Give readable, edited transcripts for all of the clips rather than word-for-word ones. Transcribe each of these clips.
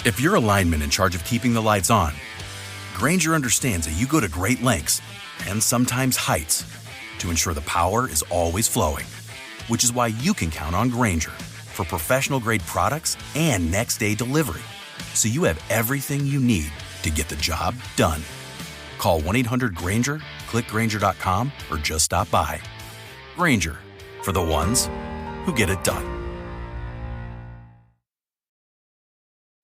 If you're a lineman in charge of keeping the lights on, Grainger understands that you go to great lengths and sometimes heights to ensure the power is always flowing, which is why you can count on Grainger for professional-grade products and next-day delivery, so you have everything you need to get the job done. Call 1-800-GRAINGER, click Grainger.com, or just stop by. Grainger, for the ones who get it done.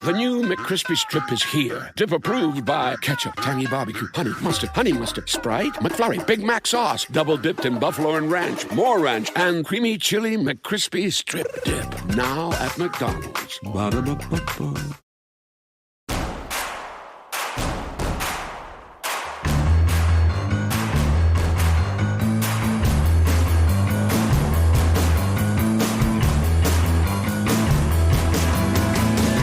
The new McCrispy Strip is here. Dip approved by ketchup, tangy barbecue, honey mustard, Sprite, McFlurry, Big Mac sauce, double dipped in buffalo and ranch, more ranch, and creamy chili McCrispy Strip Dip. Now at McDonald's. Ba-da-ba-ba-ba.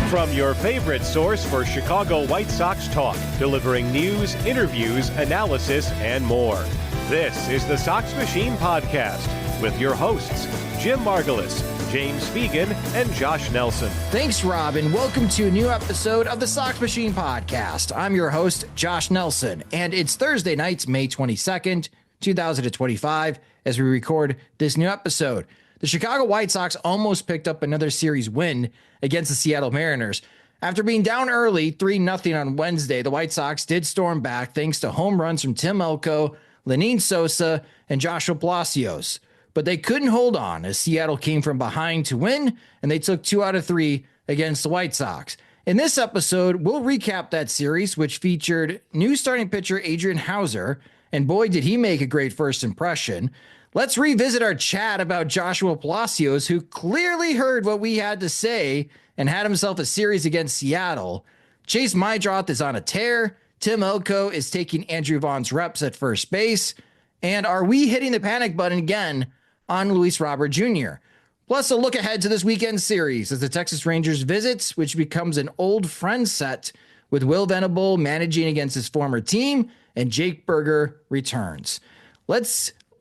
From your favorite source for Chicago White Sox talk, delivering news, interviews, analysis, and more. This is the Sox Machine Podcast with your hosts, Jim Margulis, James Fegan, and Josh Nelson. Thanks, Rob, and welcome to a new episode of the Sox Machine Podcast. I'm your host, Josh Nelson, and it's Thursday night, May 22nd, 2025, as we record this new episode. The Chicago White Sox almost picked up another series win against the Seattle Mariners. After being down early 3-0 on Wednesday, the White Sox did storm back thanks to home runs from Tim Elko, Lenyn Sosa, and Joshua Palacios. But they couldn't hold on as Seattle came from behind to win, and they took 2 out of 3 against the White Sox. In this episode, we'll recap that series, which featured new starting pitcher Adrian Houser, and boy, did he make a great first impression. Let's revisit our chat about Joshua Palacios, who clearly heard what we had to say and had himself a series against Seattle. Chase Meidroth is on a tear. Tim Elko is taking Andrew Vaughn's reps at first base. And are we hitting the panic button again on Luis Robert Jr.? Plus a look ahead to this weekend series as the Texas Rangers visits, which becomes an old friend set with Will Venable managing against his former team and Jake Berger returns.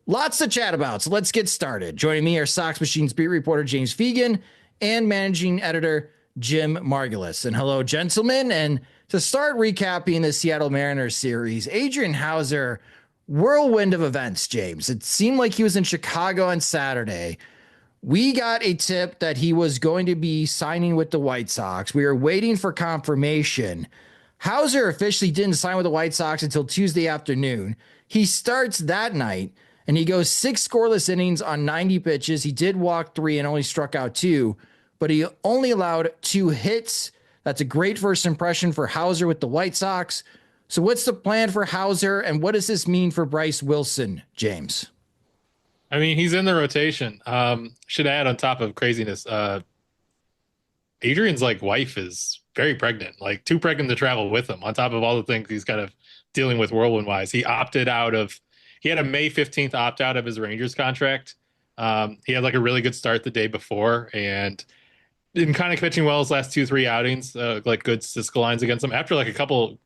Lots to chat about, so let's get started. Joining me are Sox Machine's beat reporter James Fegan and managing editor Jim Margulis. And hello, gentlemen. And to start recapping the Seattle Mariners series, Adrian Houser, whirlwind of events, James. It seemed like he was in Chicago on Saturday. We got a tip that he was going to be signing with the White Sox. We were waiting for confirmation. Houser officially didn't sign with the White Sox until Tuesday afternoon. He starts that night, and he goes 6 scoreless innings on 90 pitches. He did walk 3 and only struck out 2, but he only allowed 2 hits. That's a great first impression for Houser with the White Sox. So what's the plan for Houser, and what does this mean for Bryce Wilson, James? I mean, he's in the rotation. Should add on top of craziness, Adrian's wife is very pregnant, too pregnant to travel with him, on top of all the things he's kind of dealing with whirlwind-wise. He had a May 15th opt-out of his Rangers contract. He had a really good start the day before and been kind of pitching well his last 2-3 outings, good statistical lines against them. After a couple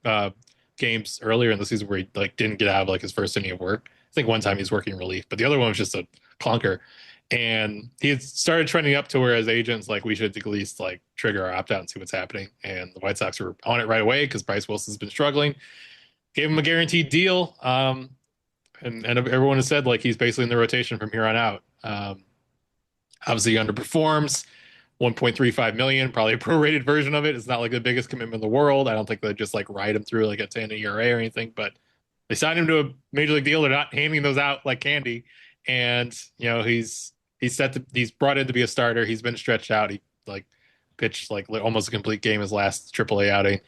games earlier in the season where he didn't get out of his first inning of work. I think one time he was working relief, but the other one was just a clunker. And he had started trending up to where his agents we should at least trigger our opt-out and see what's happening. And the White Sox were on it right away because Bryce Wilson's been struggling. Gave him a guaranteed deal. And everyone has said he's basically in the rotation from here on out. Obviously he underperforms. $1.35 million, probably a prorated version of it. It's not the biggest commitment in the world. I don't think they just ride him through a 10 ERA or anything, but they signed him to a major league deal. They're not handing those out like candy. And he's brought in to be a starter. He's been stretched out. He pitched almost a complete game his last AAA outing.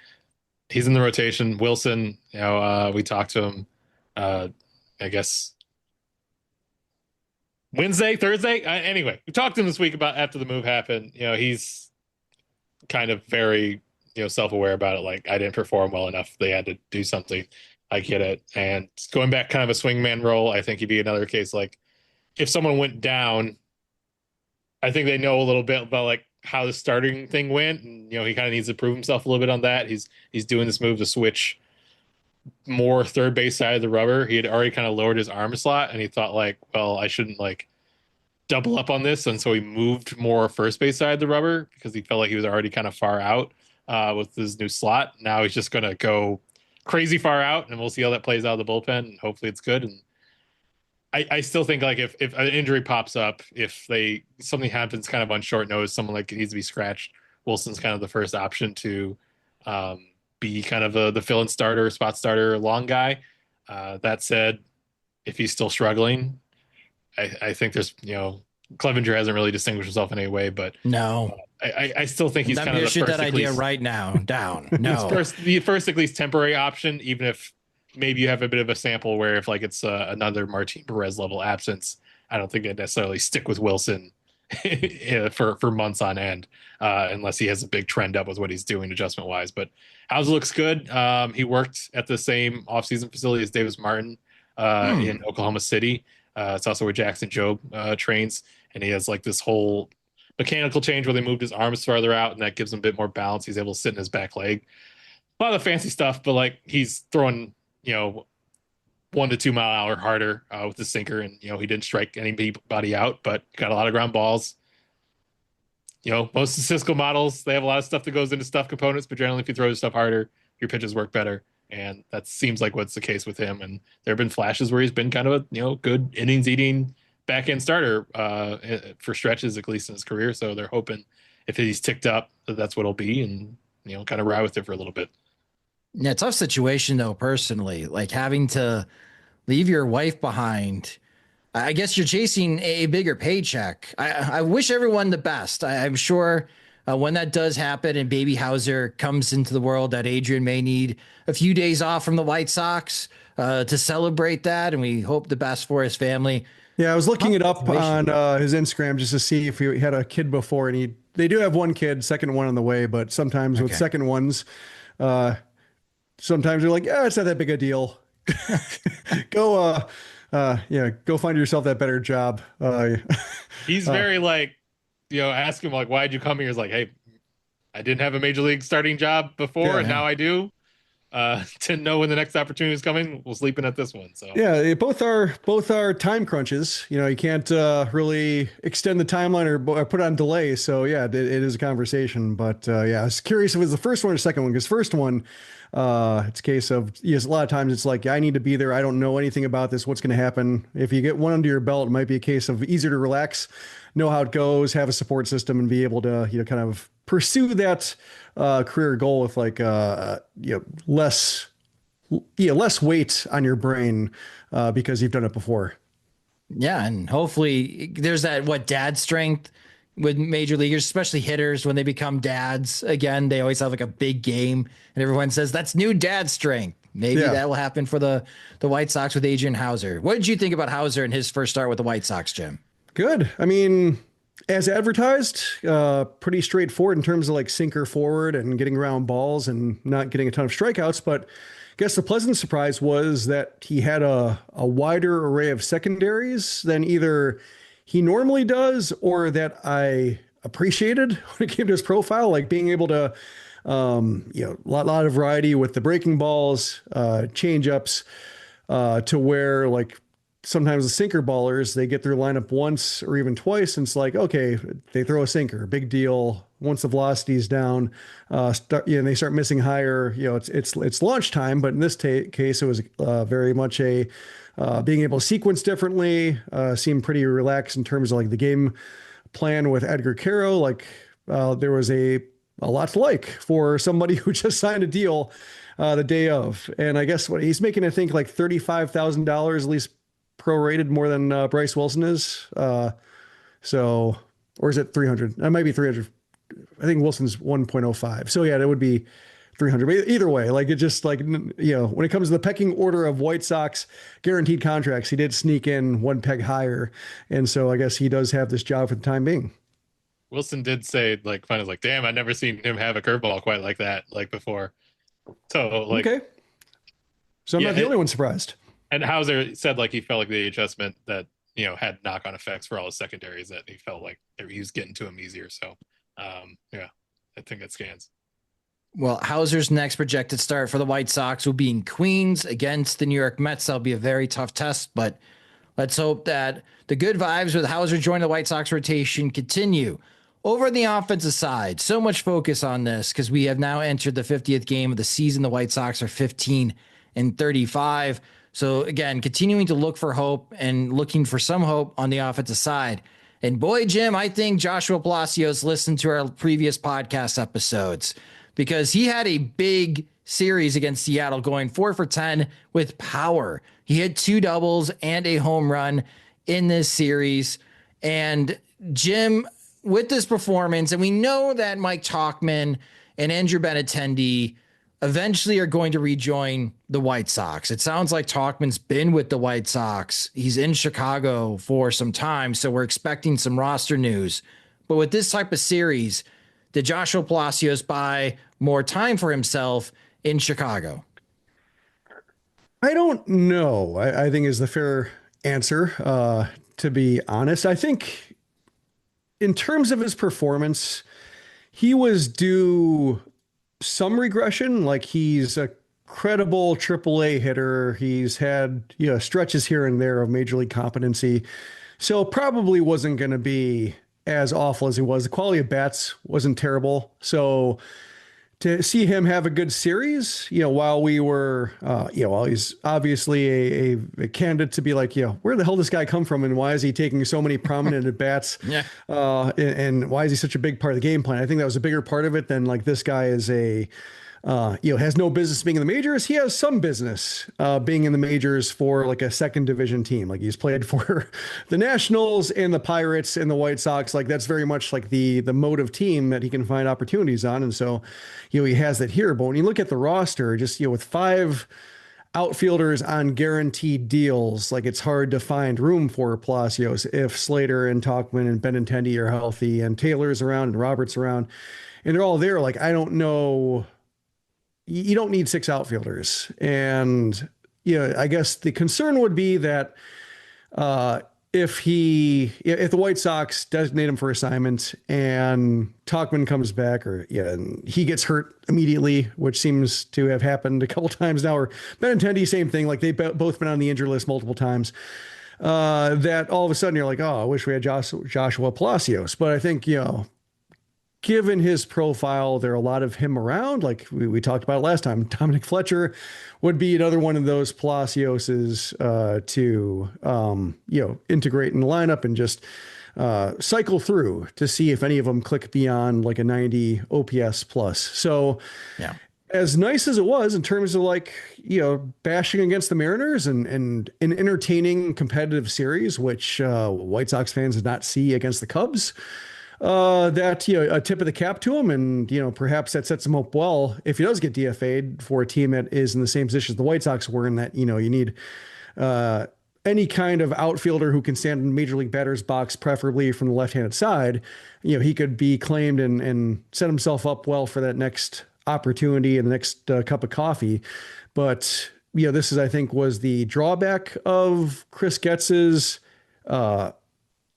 He's in the rotation. Wilson, we talked to him I guess Wednesday, Thursday. Anyway, we talked to him this week about after the move happened. He's kind of very, self-aware about it. I didn't perform well enough. They had to do something. I get it. And going back kind of a swingman role, I think he'd be another case. If someone went down, I think they know a little bit about how the starting thing went. And, he kind of needs to prove himself a little bit on that. He's doing this move to switch more third base side of the rubber. He had already kind of lowered his arm slot, and he thought well, I shouldn't double up on this, and so he moved more first base side of the rubber because he felt like he was already kind of far out. with his new slot. Now he's just going to go crazy far out, and we'll see how that plays out of the bullpen. And hopefully it's good. And I still think like if an injury pops up, if something happens kind of on short notice, someone like needs to be scratched, Wilson's kind of the first option to be kind of the fill-in starter, spot starter, long guy. That said, if he's still struggling, I think there's Clevenger hasn't really distinguished himself in any way, but no, I still think he's kind of the shoot first that idea right now down. No, the first at least temporary option, even if maybe you have a bit of a sample where if like it's another Martin Perez level absence, I don't think they'd necessarily stick with Wilson for months on end, unless he has a big trend up with what he's doing adjustment wise. But Hauser looks good. He worked at the same offseason facility as Davis Martin in Oklahoma City. It's also where Jackson Jobe trains, and he has like this whole mechanical change where they moved his arms farther out, and that gives him a bit more balance. He's able to sit in his back leg. A lot of the fancy stuff, but like he's throwing 1 to 2 mile an hour harder with the sinker, and he didn't strike anybody out, but got a lot of ground balls. Most of the Cisco models, they have a lot of stuff that goes into stuff components, but generally if you throw the stuff harder, your pitches work better. And that seems like what's the case with him. And there have been flashes where he's been kind of a good innings eating back end starter for stretches, at least in his career. So they're hoping if he's ticked up, that's what it'll be, and kind of ride with it for a little bit. Yeah, tough situation though. Personally, like having to leave your wife behind. I guess you're chasing a bigger paycheck. I wish everyone the best. I'm sure when that does happen and baby Hauser comes into the world, that Adrian may need a few days off from the White Sox to celebrate that. And we hope the best for his family. Yeah, I was looking it up on his Instagram just to see if he had a kid before. And they do have one kid, second one on the way. But sometimes with second ones, sometimes they're like, yeah, it's not that big a deal. Go find yourself that better job. He's very ask him like, why'd you come here? He's like, hey, I didn't have a major league starting job before, and now I do. To know when the next opportunity is coming, we'll sleep in at this one. So yeah, both are time crunches. You can't really extend the timeline or put on delay. So yeah, it is a conversation. But I was curious if it was the first one or second one, because first one, it's a case of, yes, a lot of times it's like, I need to be there. I don't know anything about this. What's going to happen? If you get one under your belt, it might be a case of easier to relax, know how it goes, have a support system, and be able to, kind of pursue that career goal with like, less weight on your brain because you've done it before. Yeah. And hopefully there's that, dad strength with major leaguers, especially hitters, when they become dads again, they always have like a big game and everyone says that's new dad strength. Maybe that will happen for the White Sox with Adrian Hauser. What did you think about Hauser in his first start with the White Sox, Jim? Good. I mean, as advertised, pretty straightforward in terms of like sinker forward and getting around balls and not getting a ton of strikeouts. But I guess the pleasant surprise was that he had a wider array of secondaries than either he normally does or that I appreciated when it came to his profile, like being able to, a lot of variety with the breaking balls, change ups, to where like sometimes the sinker ballers, they get their lineup once or even twice. And it's like, okay, they throw a sinker, big deal. Once the velocity is down, and they start missing higher, it's launch time. But in this case, it was very much a being able to sequence differently, seemed pretty relaxed in terms of like the game plan with Edgar Caro. Like there was a lot to like for somebody who just signed a deal the day of. And I guess what he's making, I think like $35,000 at least prorated more than Bryce Wilson is. So, or is it 300? That might be 300. I think Wilson's 1.05. So yeah, that would be 300. But either way, like it just like, when it comes to the pecking order of White Sox guaranteed contracts, he did sneak in one peg higher. And so I guess he does have this job for the time being. Wilson did say finally, damn, I've never seen him have a curveball quite like that, before. So okay. So I'm not the only one surprised. And Hauser said he felt like the adjustment that, had knock-on effects for all his secondaries, that he felt like he was getting to him easier. So, I think it scans. Well, Hauser's next projected start for the White Sox will be in Queens against the New York Mets. That'll be a very tough test, but let's hope that the good vibes with Hauser joining the White Sox rotation continue. over the offensive side, so much focus on this because we have now entered the 50th game of the season. The White Sox are 15-35. So again, continuing to look for hope and looking for some hope on the offensive side. And boy, Jim, I think Joshua Palacios listened to our previous podcast episodes because he had a big series against Seattle going 4 for 10 with power. He had 2 doubles and a home run in this series. And Jim, with this performance, and we know that Mike Tauchman and Andrew Benintendi eventually are going to rejoin the White Sox. It sounds like Tauchman's been with the White Sox. He's in Chicago for some time, so we're expecting some roster news. But with this type of series, did Joshua Palacios buy more time for himself in Chicago? I don't know. I think is the fair answer, to be honest. I think in terms of his performance, he was due some regression. Like, he's a credible AAA hitter. He's had, stretches here and there of major league competency. So probably wasn't going to be as awful as he was. The quality of bats wasn't terrible. So to see him have a good series, while we were, while he's obviously a candidate to be like, where the hell did this guy come from? And why is he taking so many prominent at bats? Yeah. And why is he such a big part of the game plan? I think that was a bigger part of it than like this guy is has no business being in the majors. He has some business being in the majors for like a second division team. Like, he's played for the Nationals and the Pirates and the White Sox. Like, that's very much like the mode of team that he can find opportunities on. And so, he has that here. But when you look at the roster, just, with 5 outfielders on guaranteed deals, like, it's hard to find room for Palacios if Slater and Tauchman and Benintendi are healthy and Taylor's around and Roberts around and they're all there. Like, I don't know. You don't need 6 outfielders. And, I guess the concern would be that if the White Sox designate him for assignment and Tauchman comes back and he gets hurt immediately, which seems to have happened a couple times now, or Benintendi, same thing. Like, they've both been on the injured list multiple times, that all of a sudden you're like, oh, I wish we had Joshua Palacios. But I think, given his profile, there are a lot of him around. Like we talked about last time, Dominic Fletcher would be another one of those Palacioses to integrate in the lineup and just cycle through to see if any of them click beyond like a 90 OPS plus. So yeah, as nice as it was in terms of like, bashing against the Mariners and an entertaining competitive series, which White Sox fans did not see against the Cubs, that, a tip of the cap to him. And, perhaps that sets him up well if he does get DFA'd for a team that is in the same position as the White Sox were, in that, you need any kind of outfielder who can stand in major league batter's box, preferably from the left-handed side. He could be claimed and set himself up well for that next opportunity and the next cup of coffee. But, this is, I think, was the drawback of Chris Getz's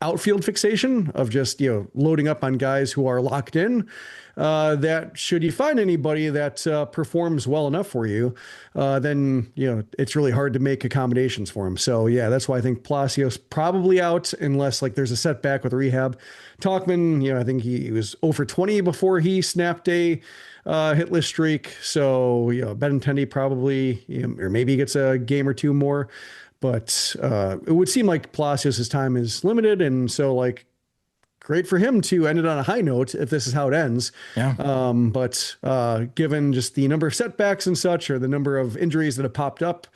outfield fixation of just, loading up on guys who are locked in, that should you find anybody that performs well enough for you, then, it's really hard to make accommodations for him. So yeah, that's why I think Palacios probably out unless like there's a setback with rehab. Tauchman, I think he was 0 for 20 before he snapped a hitless streak. So, Benintendi probably, or maybe he gets a game or 2 more. But it would seem like Palacios' time is limited. And so, like, great for him to end it on a high note if this is how it ends. Yeah. But given just the number of setbacks and such, or the number of injuries that have popped up,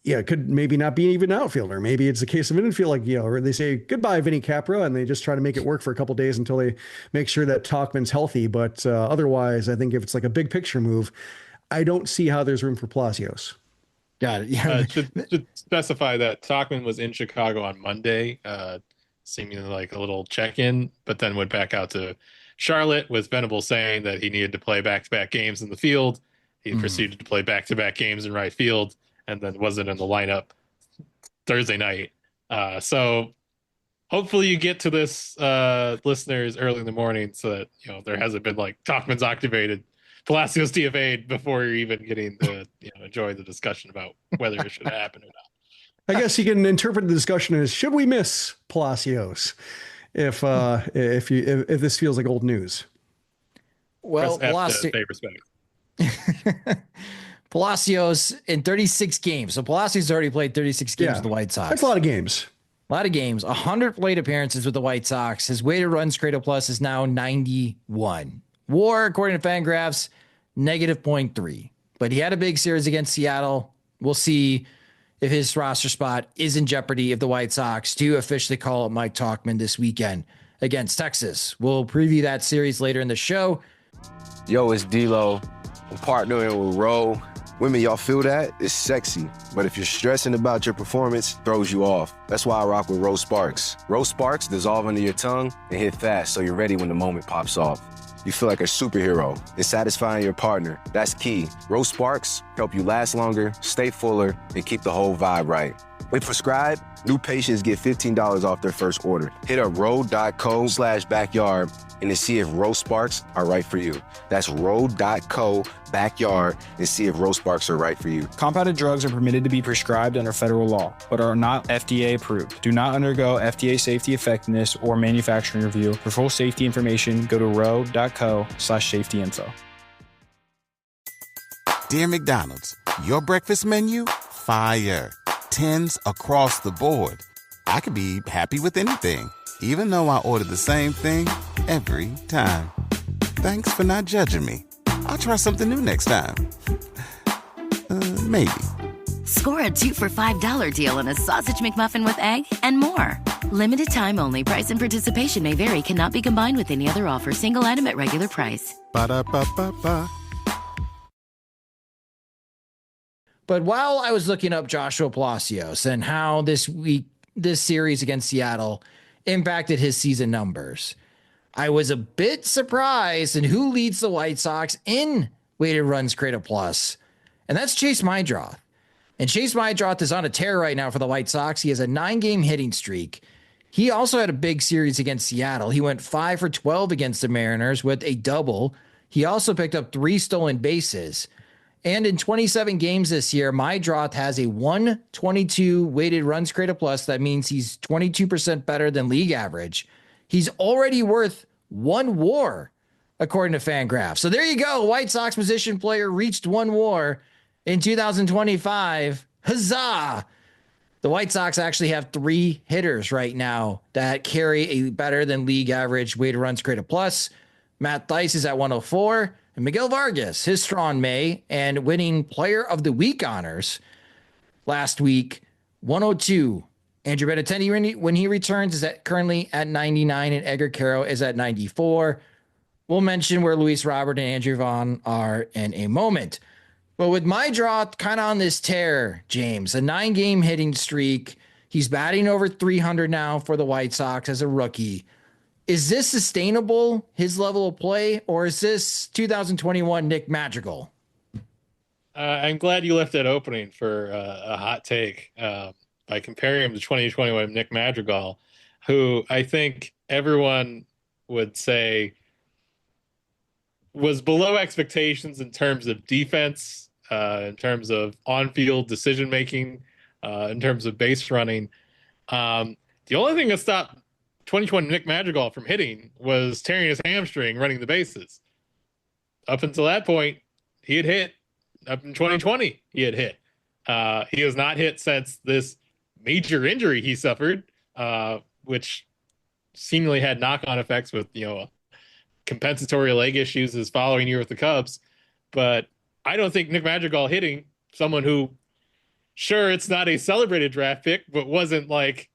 it could maybe not be even an outfielder. Maybe it's a case of an infield, like, or they say goodbye, Vinny Capra, and they just try to make it work for a couple of days until they make sure that Tauchman's healthy. But otherwise, I think if it's like a big picture move, I don't see how there's room for Palacios. Got it. Yeah. Should specify that Tauchman was in Chicago on Monday, seemingly like a little check-in, but then went back out to Charlotte, with Venables saying that he needed to play back-to-back games in the field. He proceeded to play back-to-back games in right field, and then wasn't in the lineup Thursday night. So hopefully you get to this, listeners, early in the morning, so that there hasn't been like Tauchman's activated, Palacios DFA'd before you're even getting to enjoy the discussion about whether it should happen or not. I guess you can interpret the discussion as, should we miss Palacios? if this feels like old news. Well, Press F to pay respect. Palacios in 36 games. So Palacios already played 36 games with the White Sox. That's a lot of games. 100 plate appearances with the White Sox. His weighted runs created plus is now 91. WAR, according to Fangraphs, negative 0.3. But he had a big series against Seattle. We'll see if his roster spot is in jeopardy if the White Sox do officially call up Mike Tauchman this weekend against Texas. We'll preview that series later in the show. Yo, it's D-Lo. I'm partnering with Ro. Women, y'all feel that? It's sexy. But if you're stressing about your performance, it throws you off. That's why I rock with Rose Sparks. Rose Sparks dissolve under your tongue and hit fast so you're ready when the moment pops off. You feel like a superhero and satisfying your partner. That's key. Rose Sparks help you last longer, stay fuller, and keep the whole vibe right. With Prescribe, new patients get $15 off their first order. Hit up ro.co/backyard and to see if Rose Sparks are right for you. That's ro.co/backyard and see if Rose Sparks are right for you. Compounded drugs are permitted to be prescribed under federal law, but are not FDA approved. Do not undergo FDA safety effectiveness or manufacturing review. For full safety information, go to ro.co/safety info. Dear McDonald's, your breakfast menu? Fire. 10s across the board. I could be happy with anything, even though I ordered the same thing every time. Thanks for not judging me. I'll try something new next time. Maybe. Score a 2 for $5 deal on a sausage McMuffin with egg and more. Limited time only. Price and participation may vary. Cannot be combined with any other offer. Single item at regular price. Ba-da-ba-ba-ba. But while I was looking up Joshua Palacios and how this series against Seattle impacted his season numbers, I was a bit surprised in who leads the White Sox in weighted runs created plus, and that's Chase Meidroth. And Chase Meidroth is on a tear right now for the White Sox. He has a 9-game hitting streak. He also had a big series against Seattle. He went 5 for 12 against the Mariners with a double. He also picked up 3 stolen bases. And in 27 games this year, Meidroth has a 122 weighted runs created plus. That means he's 22% better than league average. He's already worth 1 WAR, according to Fangraphs. So there you go. White Sox position player reached 1 WAR in 2025. Huzzah! The White Sox actually have 3 hitters right now that carry a better than league average weighted runs created plus. Matt Thaiss is at 104. And Miguel Vargas, his strong May and winning player of the week honors last week, 102. Andrew Benintendi, when he returns, is currently at 99, and Edgar Caro is at 94. We'll mention where Luis Robert and Andrew Vaughn are in a moment. But with Meidroth kind of on this tear, James, a 9-game hitting streak, he's batting over 300 now for the White Sox as a rookie. Is this sustainable, his level of play, or is this 2021 Nick Madrigal? I'm glad you left that opening for a hot take by comparing him to 2021 Nick Madrigal, who I think everyone would say was below expectations in terms of defense, in terms of on-field decision-making, in terms of base running. The only thing that stopped 2020 Nick Madrigal from hitting was tearing his hamstring running the bases. Up until that point, he had hit. Up in 2020, he had hit. He has not hit since this major injury he suffered, which seemingly had knock-on effects with, compensatory leg issues his following year with the Cubs. But I don't think Nick Madrigal hitting someone who, sure, it's not a celebrated draft pick, but wasn't like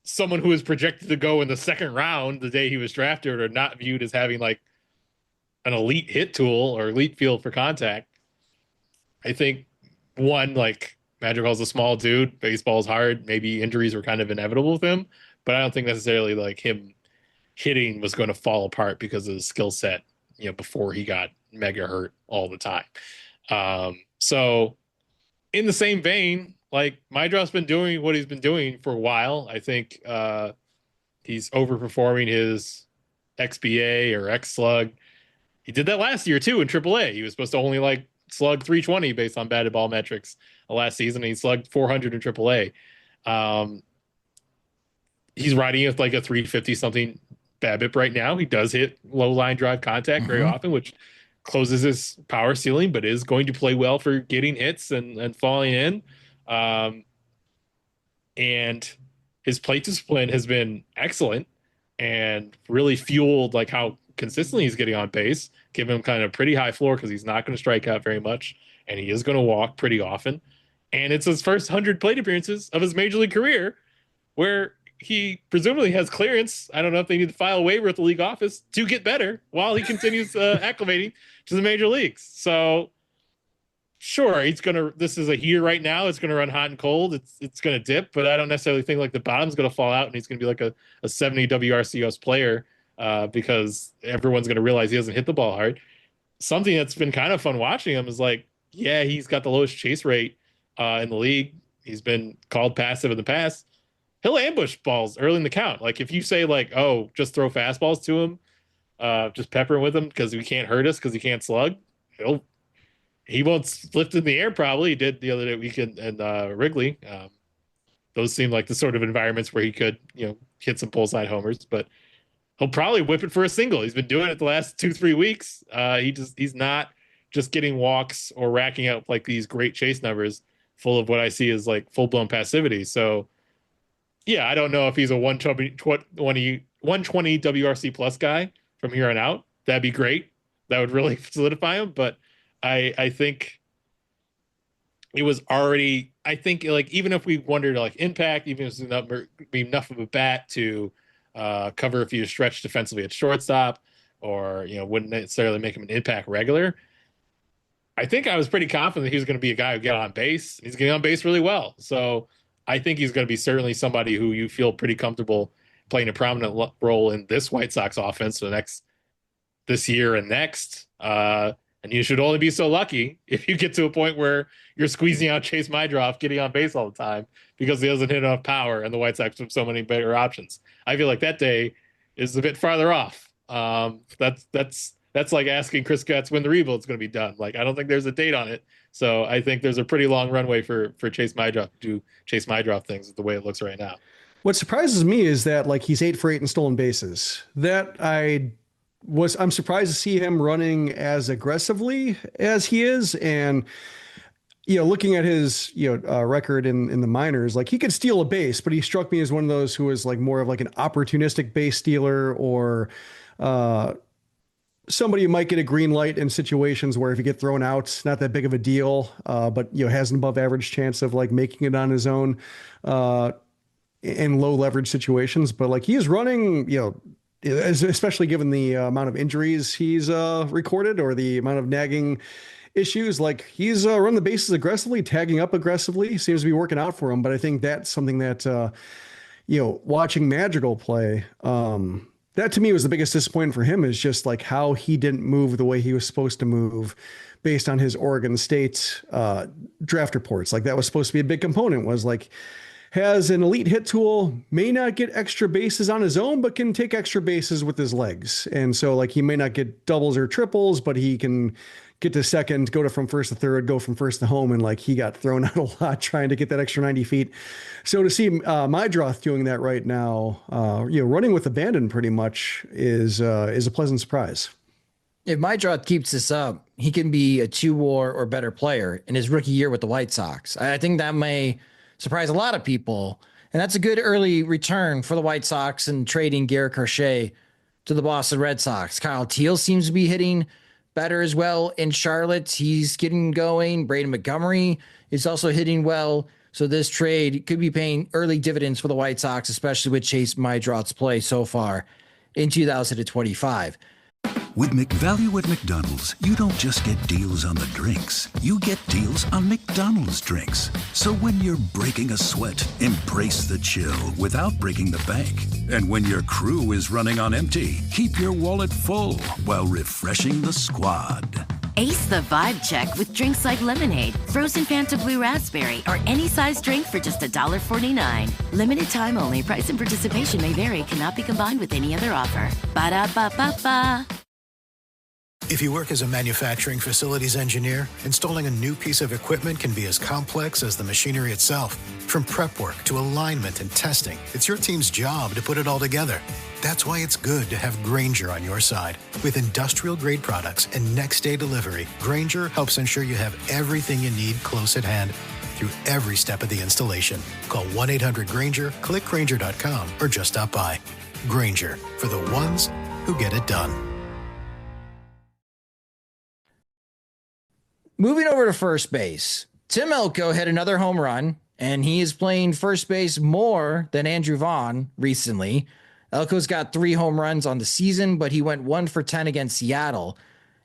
someone who was projected to go in the second round the day he was drafted, or not viewed as having like an elite hit tool or elite feel for contact. I think like Madrigal's a small dude, baseball's hard. Maybe injuries were kind of inevitable with him, but I don't think necessarily like him hitting was going to fall apart because of his skill set, before he got mega hurt all the time. So in the same vein, like Meidroth's been doing what he's been doing for a while. I think he's overperforming his XBA or X slug. He did that last year too in AAA. He was supposed to only like slug 320 based on batted ball metrics last season. He slugged 400 in AAA. he's riding with like a 350 something BABIP right now. He does hit low line drive contact very often, which closes his power ceiling, but is going to play well for getting hits and falling in. And his plate discipline has been excellent and really fueled like how consistently he's getting on base, give him kind of pretty high floor because he's not going to strike out very much and he is going to walk pretty often. And it's his first 100 plate appearances of his major league career where he presumably has clearance. I don't know if they need to file a waiver at the league office to get better while he continues acclimating to the major leagues. So sure, this is a heater right now. It's going to run hot and cold. It's going to dip, but I don't necessarily think like the bottom's going to fall out and he's going to be like a 70 WRCS player because everyone's going to realize he doesn't hit the ball hard. Something that's been kind of fun watching him is like, yeah, he's got the lowest chase rate in the league. He's been called passive in the past. He'll ambush balls early in the count. Like if you say like, oh, just throw fastballs to him, just pepper him with him because he can't hurt us because he can't slug. He won't lift in the air probably. He did the other weekend and Wrigley. Those seem like the sort of environments where he could, hit some pull side homers, but he'll probably whip it for a single. He's been doing it the last 2-3 weeks. He's not just getting walks or racking up like these great chase numbers full of what I see as like full blown passivity. So yeah, I don't know if he's a 120 WRC plus guy from here on out. That'd be great. That would really solidify him. But I think it was already, like, even if we wondered like impact, even if it's be enough of a bat to cover if you stretch defensively at shortstop or, wouldn't necessarily make him an impact regular. I think I was pretty confident he was going to be a guy who get on base. He's getting on base really well. So I think he's going to be certainly somebody who you feel pretty comfortable playing a prominent role in this White Sox offense for this year and next. And you should only be so lucky if you get to a point where you're squeezing out Chase Mydroff, getting on base all the time because he doesn't hit enough power and the White Sox have so many better options. I feel like that day is a bit farther off. That's like asking Chris Getz when the rebuild's going to be done. Like, I don't think there's a date on it. So I think there's a pretty long runway for Chase Mydroff to do Chase Mydroff things the way it looks right now. What surprises me is that like he's 8 for 8 in stolen bases. I'm surprised to see him running as aggressively as he is. And, looking at his, record in the minors, like he could steal a base, but he struck me as one of those who was like more of like an opportunistic base stealer or, somebody who might get a green light in situations where if you get thrown out, it's not that big of a deal, but has an above average chance of like making it on his own in low leverage situations. But like he is running, especially given the amount of injuries he's recorded or the amount of nagging issues, like he's run the bases aggressively, tagging up aggressively, seems to be working out for him. But I think that's something that, watching Madrigal play, that to me was the biggest disappointment for him is just like how he didn't move the way he was supposed to move based on his Oregon State draft reports. Like that was supposed to be a big component, was like has an elite hit tool, may not get extra bases on his own, but can take extra bases with his legs. And so like he may not get doubles or triples, but he can get to second, go from first to third, go from first to home. And like he got thrown out a lot trying to get that extra 90 feet. So to see Mydroth doing that right now, running with abandon pretty much is a pleasant surprise. If Mydroth keeps this up, he can be a 2-WAR or better player in his rookie year with the White Sox. I think that may surprise a lot of people. And that's a good early return for the White Sox and trading Garrett Crochet to the Boston Red Sox. Kyle Teel seems to be hitting better as well in Charlotte. He's getting going. Braden Montgomery is also hitting well. So this trade could be paying early dividends for the White Sox, especially with Chase Mydroth's play so far in 2025. With McValue at McDonald's, you don't just get deals on the drinks. You get deals on McDonald's drinks. So when you're breaking a sweat, embrace the chill without breaking the bank. And when your crew is running on empty, keep your wallet full while refreshing the squad. Ace the vibe check with drinks like lemonade, frozen Fanta Blue Raspberry, or any size drink for just $1.49. Limited time only. Price and participation may vary. Cannot be combined with any other offer. Ba-da-ba-ba-ba. If you work as a manufacturing facilities engineer, installing a new piece of equipment can be as complex as the machinery itself. From prep work to alignment and testing, it's your team's job to put it all together. That's why it's good to have Grainger on your side. With industrial-grade products and next-day delivery, Grainger helps ensure you have everything you need close at hand through every step of the installation. Call 1-800-GRAINGER, click Grainger.com, or just stop by. Grainger, for the ones who get it done. Moving over to first base, Tim Elko had another home run, and he is playing first base more than Andrew Vaughn recently. Elko's got 3 home runs on the season, but he went 1 for 10 against Seattle.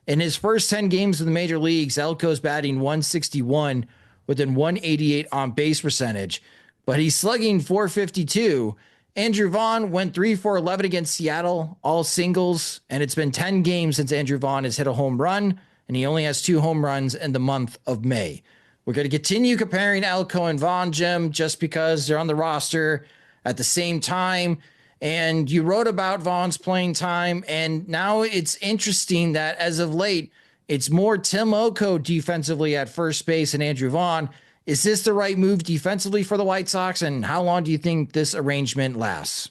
In his first 10 games in the major leagues, Elko's batting 161 with an 188 on base percentage, but he's slugging 452. Andrew Vaughn went 3 for 11 against Seattle, all singles, and it's been 10 games since Andrew Vaughn has hit a home run, and he only has 2 home runs in the month of May. We're going to continue comparing Elko and Vaughn, Jim, just because they're on the roster at the same time. And you wrote about Vaughn's playing time, and now it's interesting that as of late, it's more Tim Elko defensively at first base and Andrew Vaughn. Is this the right move defensively for the White Sox, and how long do you think this arrangement lasts?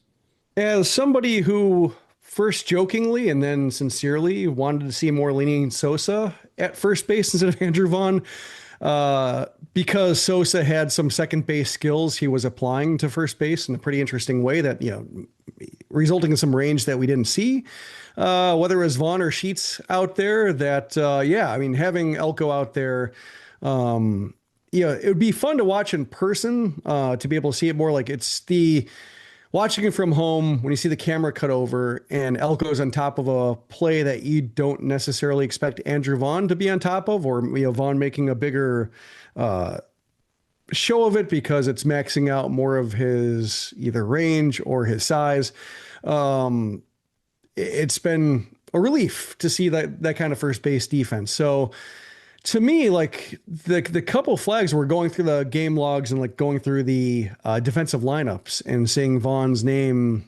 As somebody who first jokingly and then sincerely wanted to see more leaning Sosa at first base instead of Andrew Vaughn, because Sosa had some second base skills he was applying to first base in a pretty interesting way that, resulting in some range that we didn't see, whether it was Vaughn or Sheets out there that, having Elko out there, it would be fun to watch in person, to be able to see it more. Like it's the watching it from home when you see the camera cut over and Elko's on top of a play that you don't necessarily expect Andrew Vaughn to be on top of, or Vaughn making a bigger show of it because it's maxing out more of his either range or his size. It's been a relief to see that kind of first base defense. So to me, like the couple flags were going through the game logs and like going through the defensive lineups and seeing Vaughn's name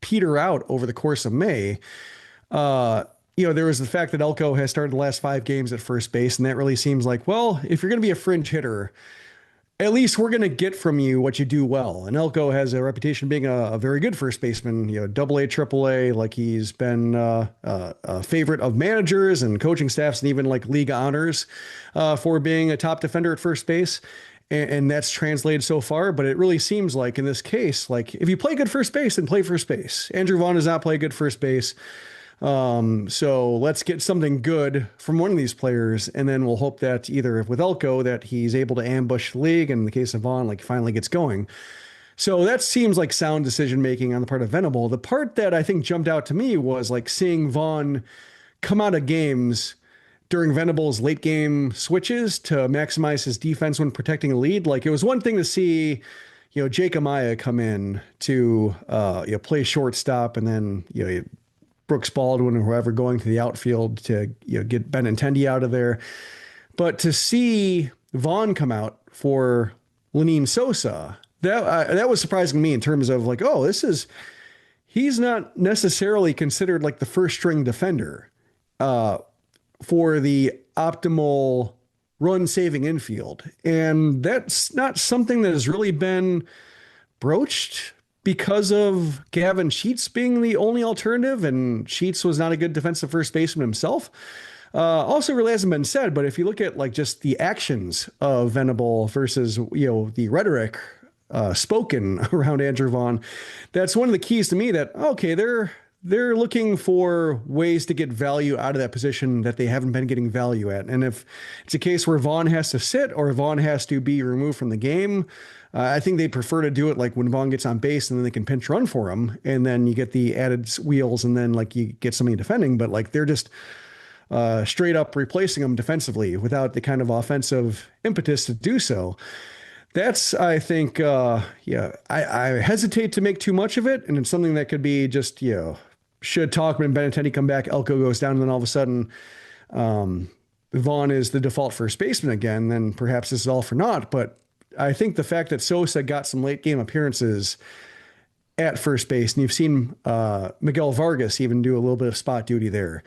peter out over the course of May. There was the fact that Elko has started the last 5 games at first base, and that really seems like, well, if you're going to be a fringe hitter, at least we're going to get from you what you do well. And Elko has a reputation of being a very good first baseman, AA, AAA, like he's been a favorite of managers and coaching staffs and even like league honors for being a top defender at first base. And that's translated so far, but it really seems like in this case, like if you play good first base, then play first base. Andrew Vaughn does not play good first base. So let's get something good from one of these players, and then we'll hope that either with Elko that he's able to ambush the league, and in the case of Vaughn, like finally gets going. So that seems like sound decision making on the part of Venable. The part that I think jumped out to me was like seeing Vaughn come out of games during Venable's late game switches to maximize his defense when protecting a lead. Like it was one thing to see, Jake Amaya come in to play shortstop, and then Brooks Baldwin or whoever going to the outfield to get Benintendi out of there. But to see Vaughn come out for Lenine Sosa, that was surprising to me in terms of like, oh, he's not necessarily considered like the first string defender for the optimal run saving infield. And that's not something that has really been broached because of Gavin Sheets being the only alternative, and Sheets was not a good defensive first baseman himself. Also really hasn't been said, but if you look at like just the actions of Venable versus, the rhetoric spoken around Andrew Vaughn, that's one of the keys to me that, okay, they're looking for ways to get value out of that position that they haven't been getting value at. And if it's a case where Vaughn has to sit or Vaughn has to be removed from the game, I think they prefer to do it like when Vaughn gets on base and then they can pinch run for him. And then you get the added wheels and then like you get somebody defending, but like they're just straight up replacing him defensively without the kind of offensive impetus to do so. That's, I think, I hesitate to make too much of it. And it's something that could be just, should Talkman and Benintendi come back, Elko goes down, and then all of a sudden Vaughn is the default first baseman again, then perhaps this is all for naught. But I think the fact that Sosa got some late game appearances at first base, and you've seen Miguel Vargas even do a little bit of spot duty there.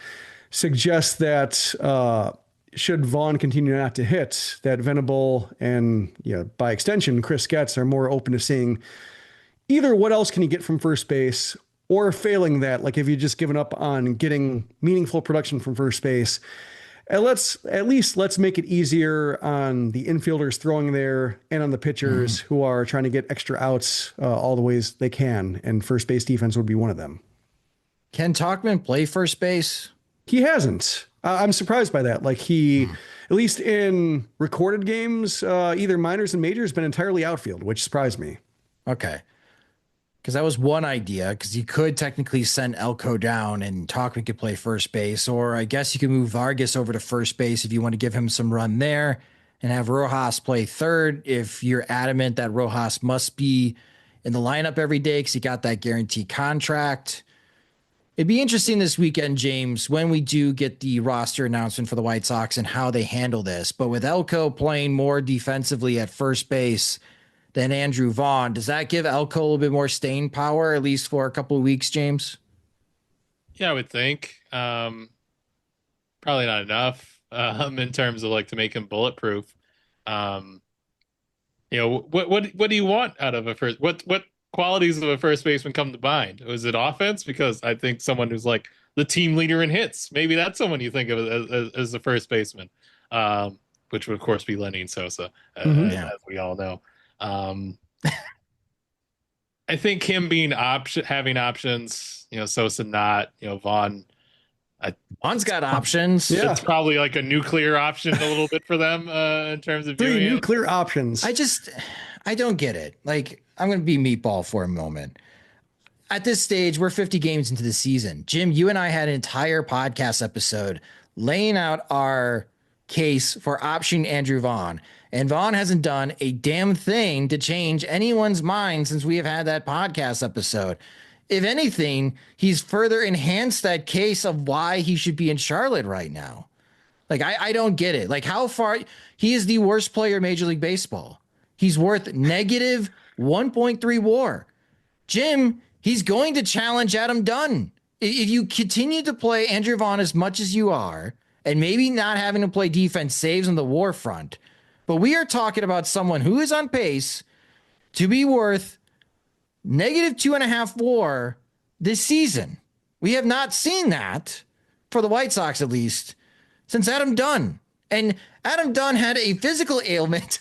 suggests that should Vaughn continue not to hit, that Venable and by extension Chris Getz are more open to seeing either what else can you get from first base, or failing that, like if you just given up on getting meaningful production from first base, and let's make it easier on the infielders throwing there and on the pitchers who are trying to get extra outs all the ways they can. And first base defense would be one of them. Can Tauchman play first base? He hasn't. I'm surprised by that. Like at least in recorded games, either minors and majors, been entirely outfield, which surprised me. Okay. Because that was one idea, because you could technically send Elko down and Tauchman could play first base, or I guess you could move Vargas over to first base if you want to give him some run there and have Rojas play third if you're adamant that Rojas must be in the lineup every day because he got that guaranteed contract. It'd be interesting this weekend, James, when we do get the roster announcement for the White Sox and how they handle this. But with Elko playing more defensively at first base than Andrew Vaughn, does that give Elko a little bit more staying power, at least for a couple of weeks, James? Yeah, I would think. Probably not enough in terms of like to make him bulletproof. What do you want out of a first? What qualities of a first baseman come to mind? Was it offense? Because I think someone who's like the team leader in hits, maybe that's someone you think of as the first baseman, which would of course be Lenny and Sosa, as we all know. I think him being having options, Sosa not, Vaughn. Vaughn's got options. Yeah. It's probably like a nuclear option a little bit for them in terms of doing nuclear options. I don't get it. Like, I'm going to be meatball for a moment. At this stage, we're 50 games into the season. Jim, you and I had an entire podcast episode laying out our case for optioning Andrew Vaughn. And Vaughn hasn't done a damn thing to change anyone's mind since we have had that podcast episode. If anything, he's further enhanced that case of why he should be in Charlotte right now. Like, I don't get it. Like, how far he is the worst player in Major League Baseball. He's worth negative 1.3 WAR. Jim, he's going to challenge Adam Dunn. If you continue to play Andrew Vaughn as much as you are, and maybe not having to play defense saves on the WAR front, but we are talking about someone who is on pace to be worth negative 2.5 WAR this season. We have not seen that, for the White Sox at least, since Adam Dunn. And Adam Dunn had a physical ailment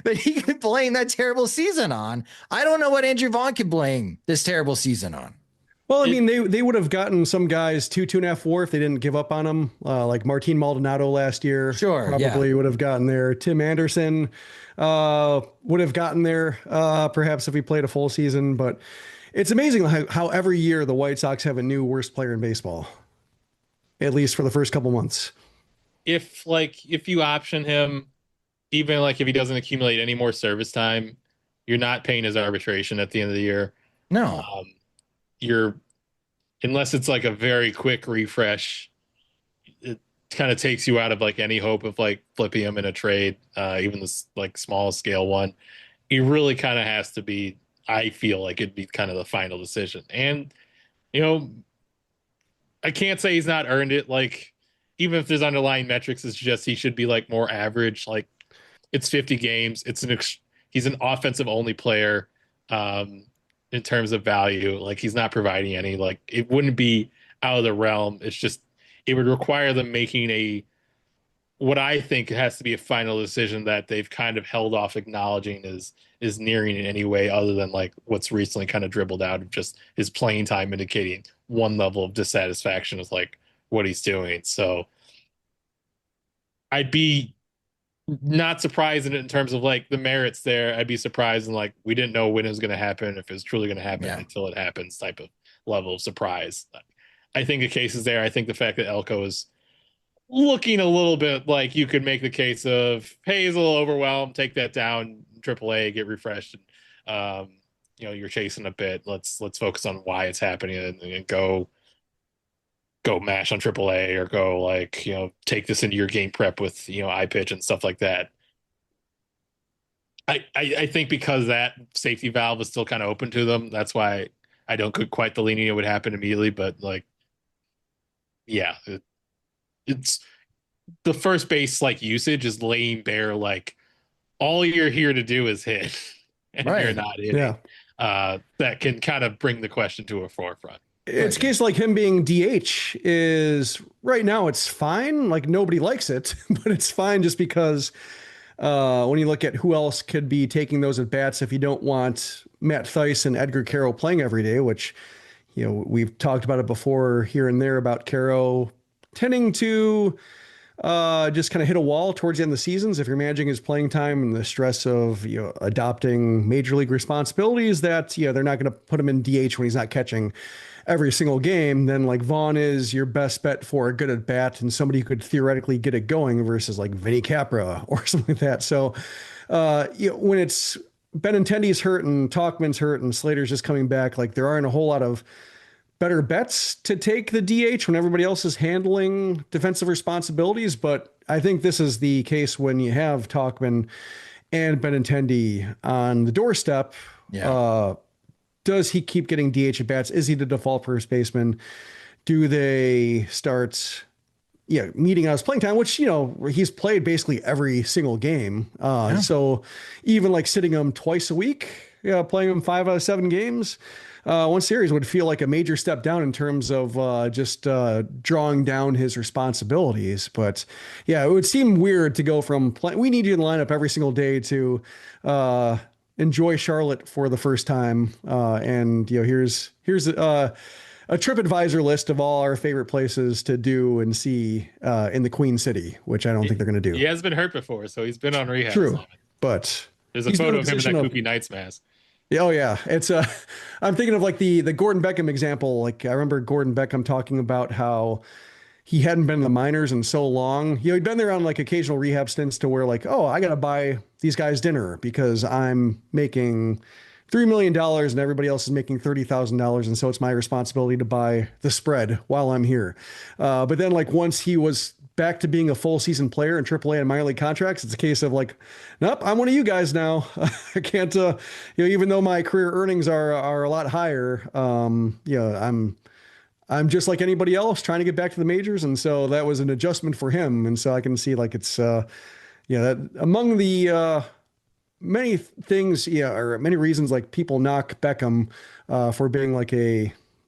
that he could blame that terrible season on. I don't know what Andrew Vaughn could blame this terrible season on. Well, I mean, they would have gotten some guys 2.5 WAR if they didn't give up on them, like Martin Maldonado last year. Sure, probably would have gotten there. Tim Anderson would have gotten there, perhaps if he played a full season. But it's amazing how every year the White Sox have a new worst player in baseball, at least for the first couple months. If you option him, even like if he doesn't accumulate any more service time, you're not paying his arbitration at the end of the year. No. Unless it's like a very quick refresh, it kind of takes you out of like any hope of like flipping him in a trade, even this like small scale one. It really kind of has to be, I feel like it'd be kind of the final decision. And, I can't say he's not earned it. Like, even if there's underlying metrics that suggest he should be like more average, like it's 50 games. He's an offensive only player. In terms of value, like he's not providing any, like it wouldn't be out of the realm. It's just, it would require them making what I think has to be a final decision that they've kind of held off acknowledging is nearing in any way other than like what's recently kind of dribbled out of just his playing time indicating one level of dissatisfaction with like what he's doing. So I'd be not surprised in terms of like the merits there. I'd be surprised in like we didn't know when it was going to happen, if it was truly going to happen until it happens type of level of surprise. I think the case is there. I think the fact that Elko is looking a little bit like you could make the case of, hey, he's a little overwhelmed, take that down, AAA, get refreshed. And, you're chasing a bit. Let's focus on why it's happening and go mash on AAA or go like, take this into your game prep with, iPitch and stuff like that. I think because that safety valve is still kind of open to them. That's why I don't get quite the leaning it would happen immediately, but like, yeah, it's the first base like usage is laying bare like all you're here to do is hit, and you're not hitting. That can kind of bring the question to a forefront. It's a case like him being DH is right now it's fine. Like nobody likes it, but it's fine just because when you look at who else could be taking those at bats if you don't want Matt Theis and Edgar Carroll playing every day, which, you know, we've talked about it before here and there about Carroll tending to just kind of hit a wall towards the end of the seasons. If you're managing his playing time and the stress of, you know, adopting major league responsibilities, that, you know, they're not going to put him in DH when he's not catching every single game, then like Vaughn is your best bet for a good at bat and somebody who could theoretically get it going versus like Vinny Capra or something like that. So, you know, when it's Benintendi's hurt and Tauchman's hurt and Slater's just coming back, like there aren't a whole lot of better bets to take the DH when everybody else is handling defensive responsibilities. But I think this is the case when you have Tauchman and Benintendi on the doorstep. Does he keep getting DH at bats? Is he the default first baseman? Do they start meeting out his playing time, which, you know, he's played basically every single game. So even like sitting him twice a week, playing him 5 out of 7 games, one series would feel like a major step down in terms of just drawing down his responsibilities. But yeah, it would seem weird to go from we need you in the lineup every single day to enjoy Charlotte for the first time. And, you know, here's a TripAdvisor list of all our favorite places to do and see in the Queen City, which I don't think they're going to do. He has been hurt before, so he's been on rehab. True, but there's a photo of him in that Koopy Knights mask. Oh yeah. It's I'm thinking of like the Gordon Beckham example. Like I remember Gordon Beckham talking about how he hadn't been in the minors in so long. You know, he'd been there on like occasional rehab stints to where like, oh, I got to buy these guys dinner because I'm making $3 million and everybody else is making $30,000. And so it's my responsibility to buy the spread while I'm here. But then like once he was back to being a full season player in AAA and minor league contracts, it's a case of like, nope, I'm one of you guys now. I can't, even though my career earnings are a lot higher, I'm just like anybody else trying to get back to the majors. And so that was an adjustment for him. And so I can see like it's, that among the many things, or many reasons like people knock Beckham for being like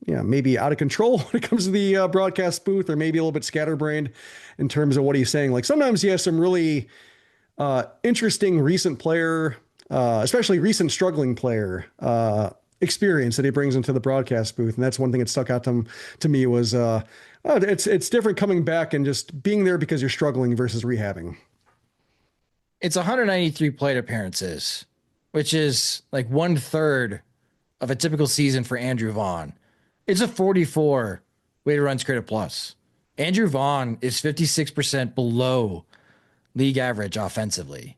maybe out of control when it comes to the broadcast booth, or maybe a little bit scatterbrained in terms of what he's saying. Like sometimes he has some really interesting recent player, especially recent struggling player experience that he brings into the broadcast booth. And that's one thing that stuck out to me was it's different coming back and just being there because you're struggling versus rehabbing. It's 193 plate appearances, which is like 1/3 of a typical season for Andrew Vaughn. It's a 44 weighted runs created plus. Andrew Vaughn is 56% below league average offensively.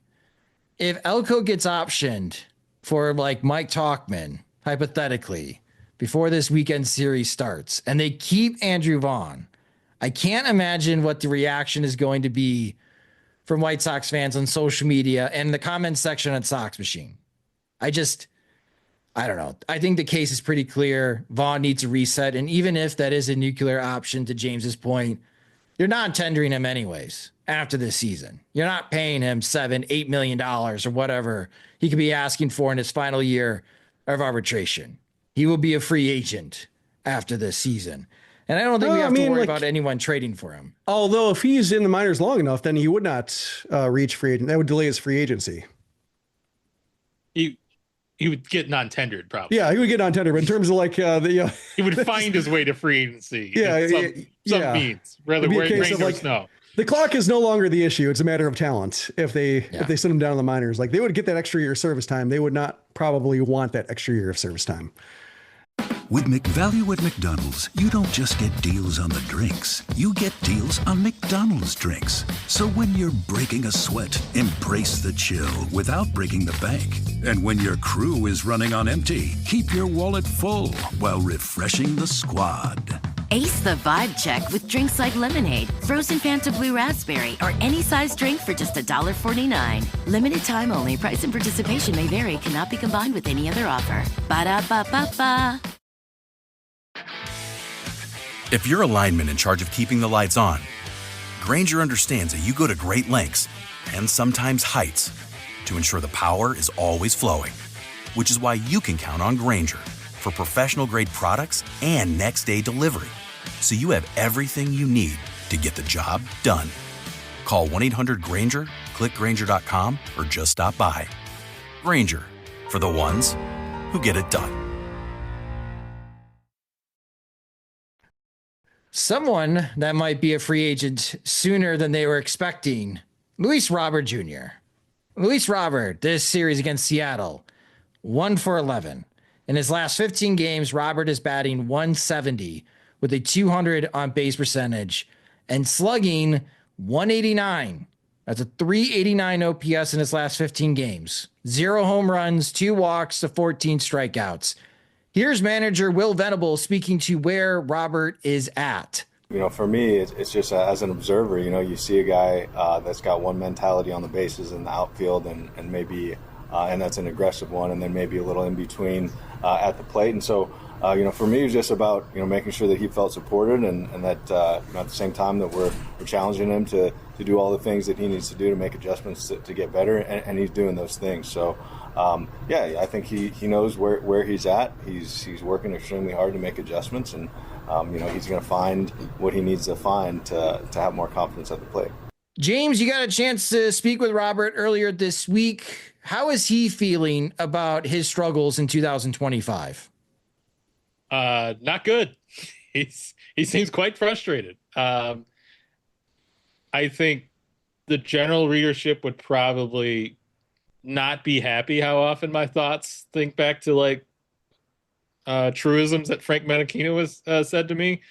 If Elko gets optioned for like Mike Tauchman, hypothetically, before this weekend series starts, and they keep Andrew Vaughn, I can't imagine what the reaction is going to be from White Sox fans on social media and the comment section on Sox Machine. I don't know. I think the case is pretty clear. Vaughn needs a reset. And even if that is a nuclear option, to James's point, you're not tendering him anyways after this season. You're not paying him $7-8 million or whatever he could be asking for in his final year of arbitration. He will be a free agent after this season. And I don't think we have to worry about anyone trading for him. Although if he's in the minors long enough, then he would not reach free agent. That would delay his free agency. He would get non-tendered probably. Yeah, he would get non-tendered. But in terms of like he would find his way to free agency. Yeah, some means, rather rain or snow. The clock is no longer the issue. It's a matter of talent. If they send him down to the minors, like they would get that extra year of service time. They would not probably want that extra year of service time. With McValue at McDonald's, you don't just get deals on the drinks. You get deals on McDonald's drinks. So when you're breaking a sweat, embrace the chill without breaking the bank. And when your crew is running on empty, keep your wallet full while refreshing the squad. Ace the vibe check with drinks like lemonade, frozen Fanta Blue Raspberry, or any size drink for just $1.49. Limited time only. Price and participation may vary. Cannot be combined with any other offer. Ba-da-ba-ba-ba. If you're a lineman in charge of keeping the lights on, Granger understands that you go to great lengths and sometimes heights to ensure the power is always flowing, which is why you can count on Granger for professional-grade products and next-day delivery, so you have everything you need to get the job done. Call 1-800-GRANGER, click Granger.com, or just stop by. Granger, for the ones who get it done. Someone that might be a free agent sooner than they were expecting, Luis Robert Jr. Luis Robert, this series against Seattle, 1 for 11. In his last 15 games, Robert is batting 170 with a 200 on base percentage and slugging 189. That's a 389 OPS in his last 15 games. 0 home runs, 2 walks to 14 strikeouts. Here's manager Will Venable speaking to where Robert is at. For me, it's just as an observer, you see a guy that's got one mentality on the bases in the outfield and maybe, and that's an aggressive one, and then maybe a little in between at the plate. And so, for me, it's just about, making sure that he felt supported and that, at the same time that we're challenging him to do all the things that he needs to do to make adjustments to get better, and he's doing those things. So, I think he knows where he's at. He's working extremely hard to make adjustments, and he's going to find what he needs to find to have more confidence at the plate. James, you got a chance to speak with Robert earlier this week. How is he feeling about his struggles in 2025? Not good. He seems quite frustrated. I think the general readership would probably not be happy how often my thoughts think back to truisms that Frank Menachino was said to me.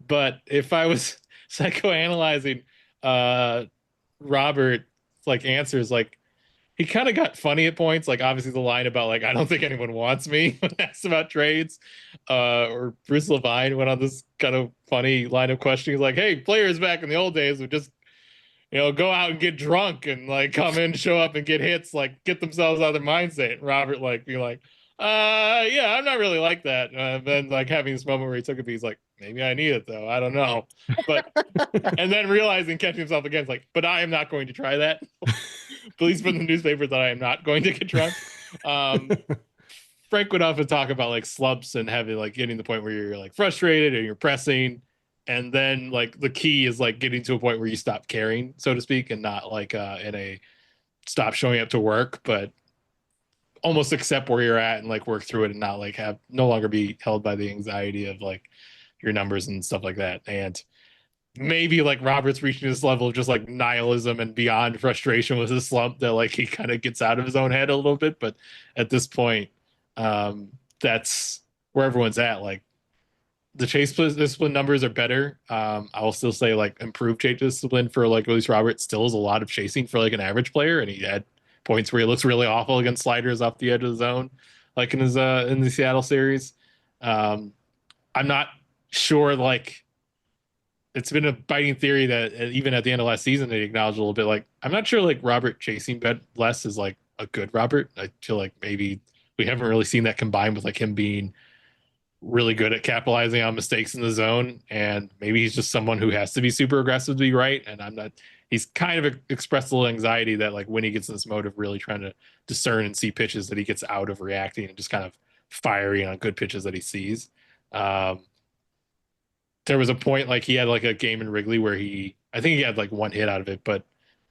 But if I was psychoanalyzing Robert's answers, he kind of got funny at points. Obviously the line about I don't think anyone wants me when asked about trades, or Bruce Levine went on this kind of funny line of questioning. He's hey, players back in the old days would just go out and get drunk and come in, show up and get hits, get themselves out of their mindset. And Robert be yeah, I'm not really like that. Then having this moment where he took it, he's maybe I need it though. I don't know. But and then realizing, catching himself again, but I am not going to try that. Please put in the newspaper that I am not going to get drunk. Frank would often talk about slumps and having getting to the point where you're frustrated and you're pressing. And then the key is getting to a point where you stop caring, so to speak, and not in a stop showing up to work, but almost accept where you're at and work through it and not have no longer be held by the anxiety of your numbers and stuff like that. And maybe Robert's reaching this level of just nihilism and beyond frustration with his slump that he kind of gets out of his own head a little bit. But at this point, that's where everyone's at. The chase discipline numbers are better. I will still say improved chase discipline for Luis Robert still is a lot of chasing for an average player, and he had points where he looks really awful against sliders off the edge of the zone, in his in the Seattle series. I'm not sure. It's been a biting theory that even at the end of last season they acknowledged a little bit. I'm not sure Robert chasing less is a good Robert. I feel maybe we haven't really seen that combined with him being really good at capitalizing on mistakes in the zone, and maybe he's just someone who has to be super aggressive to be right. And I'm not. He's kind of expressed a little anxiety that when he gets in this mode of really trying to discern and see pitches, that he gets out of reacting and just kind of firing on good pitches that he sees. There was a point he had a game in Wrigley where I think he had one hit out of it, but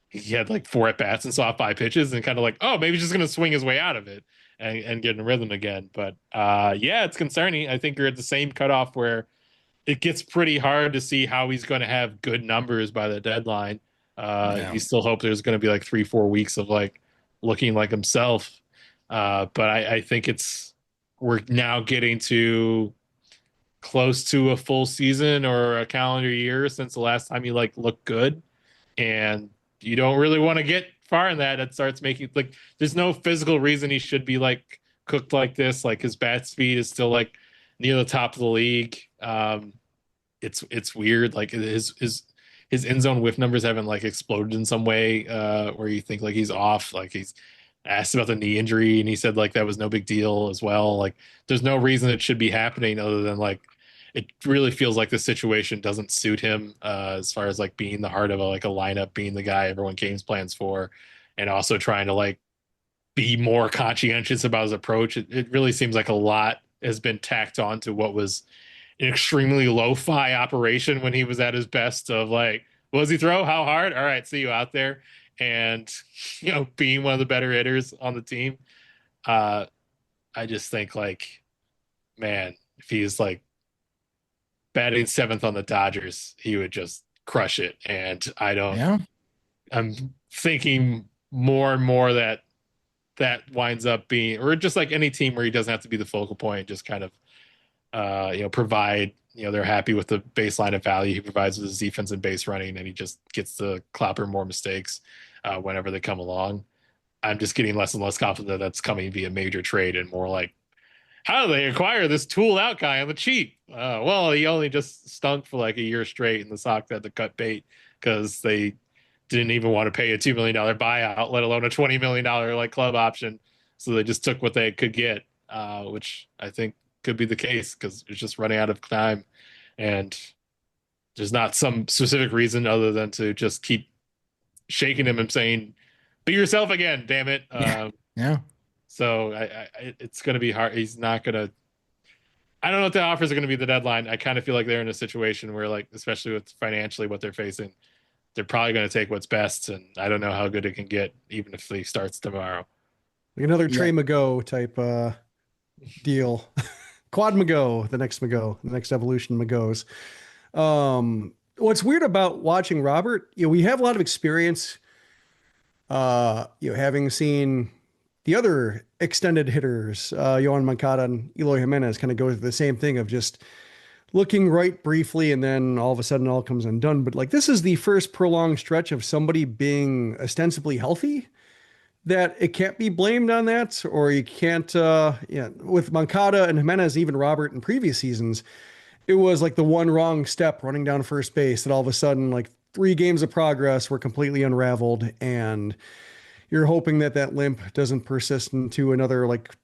he had 4 at bats and saw 5 pitches and kind of oh, maybe he's just going to swing his way out of it and get in rhythm again. But yeah, it's concerning. I think you're at the same cutoff where it gets pretty hard to see how he's going to have good numbers by the deadline. You still hope there's going to be 3-4 weeks of looking like himself. But I think we're now getting to close to a full season or a calendar year since the last time he looked good. And you don't really want to get far in that. It starts making there's no physical reason he should be cooked like this. His bat speed is still near the top of the league. It's weird. His end zone whiff numbers haven't exploded in some way where you think he's off. He's asked about the knee injury and he said that was no big deal as well. There's no reason it should be happening other than it really feels like the situation doesn't suit him as far as like being the heart of a lineup, being the guy everyone games plans for, and also trying to like be more conscientious about his approach. It really seems like a lot has been tacked on to what was an extremely lo-fi operation when he was at his best of like, what does he throw? How hard? All right, see you out there. And, being one of the better hitters on the team. I just think like, man, if he's like batting seventh on the Dodgers, he would just crush it. And I'm thinking more and more that winds up being, or just like any team where he doesn't have to be the focal point, just kind of, provide, they're happy with the baseline of value he provides with his defense and base running, and he just gets to clobber more mistakes whenever they come along. I'm just getting less and less confident that that's coming via major trade and more like, how do they acquire this tooled out guy on the cheap? Well, he only just stunk for like a year straight, and the Sox had to cut bait because they didn't even want to pay a $2 million buyout, let alone a $20 million like club option. So they just took what they could get, which I think could be the case because it's just running out of time. And there's not some specific reason other than to just keep shaking him and saying, be yourself again, damn it. Yeah. So it's going to be hard. He's not going to, I don't know what the offers are going to be the deadline. I kind of feel like they're in a situation where like, especially with financially what they're facing, they're probably going to take what's best. And I don't know how good it can get, even if he starts tomorrow. Like another Trey Mago type deal. Quad Mago, the next evolution Magos. What's weird about watching Robert, we have a lot of experience, having seen the other extended hitters, Yohan Moncada and Eloy Jimenez kind of go through the same thing of just looking right briefly and then all of a sudden all comes undone. But like, this is the first prolonged stretch of somebody being ostensibly healthy, that it can't be blamed on that, or you can't, with Moncada and Jimenez, even Robert in previous seasons, it was like the one wrong step running down first base that all of a sudden, like 3 games of progress were completely unraveled, and you're hoping that limp doesn't persist into another like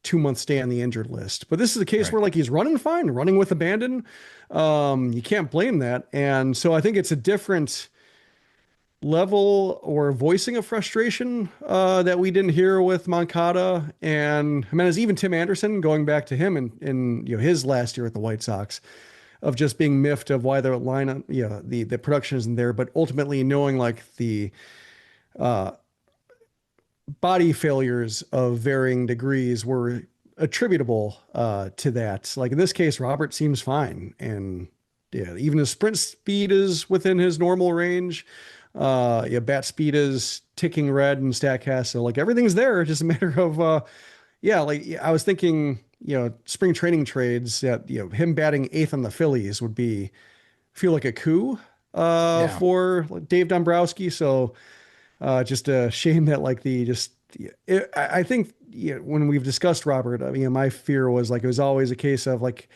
2-month stay on the injured list. But this is a case where like he's running fine, running with abandon. You can't blame that. And so I think it's a different level or voicing of frustration that we didn't hear with Moncada and Jimenez, even Tim Anderson, going back to him in his last year at the White Sox, of just being miffed of why their lineup, the production isn't there, but ultimately knowing like the body failures of varying degrees were attributable to that. Like in this case, Robert seems fine, and even his sprint speed is within his normal range. Bat speed is ticking red in Statcast, so like everything's there. Just a matter of like I was thinking, spring training trades that him batting 8th on the Phillies would feel like a coup for Dave Dombrowski. So just a shame that like I think when we've discussed Robert, my fear was like it was always a case of like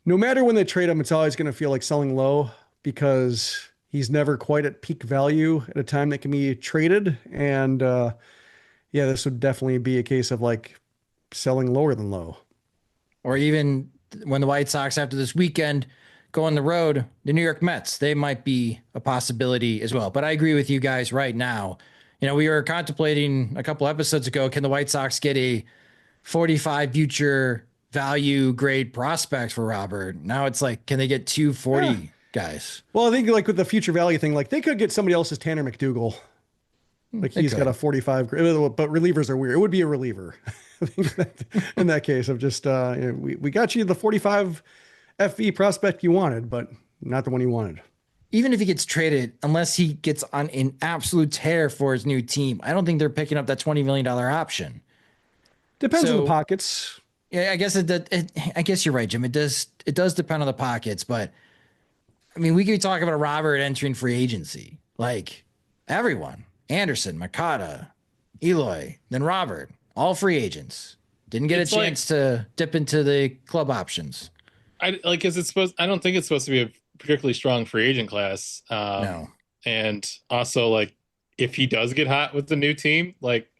no matter when they trade him, it's always going to feel like selling low because he's never quite at peak value at a time that can be traded. And this would definitely be a case of like selling lower than low. Or even when the White Sox after this weekend go on the road, the New York Mets, they might be a possibility as well. But I agree with you guys right now. We were contemplating a couple episodes ago, can the White Sox get a 45 future value grade prospects for Robert? Now it's like, can they get 240 guys? Well, I think like with the future value thing, like they could get somebody else's Tanner McDougal. Like he's got a 45, but relievers are weird. It would be a reliever in that case of just, we got you the 45 FV prospect you wanted, but not the one you wanted. Even if he gets traded, unless he gets on an absolute tear for his new team, I don't think they're picking up that $20 million option. Depends on the pockets. Yeah, I guess you're right, Jim. It does depend on the pockets, but I mean, we could talk about Robert entering free agency. Like everyone, Anderson, Makata, Eloy, then Robert, all free agents. Didn't get a chance to dip into the club options. I don't think it's supposed to be a particularly strong free agent class. No. And also like if he does get hot with the new team, like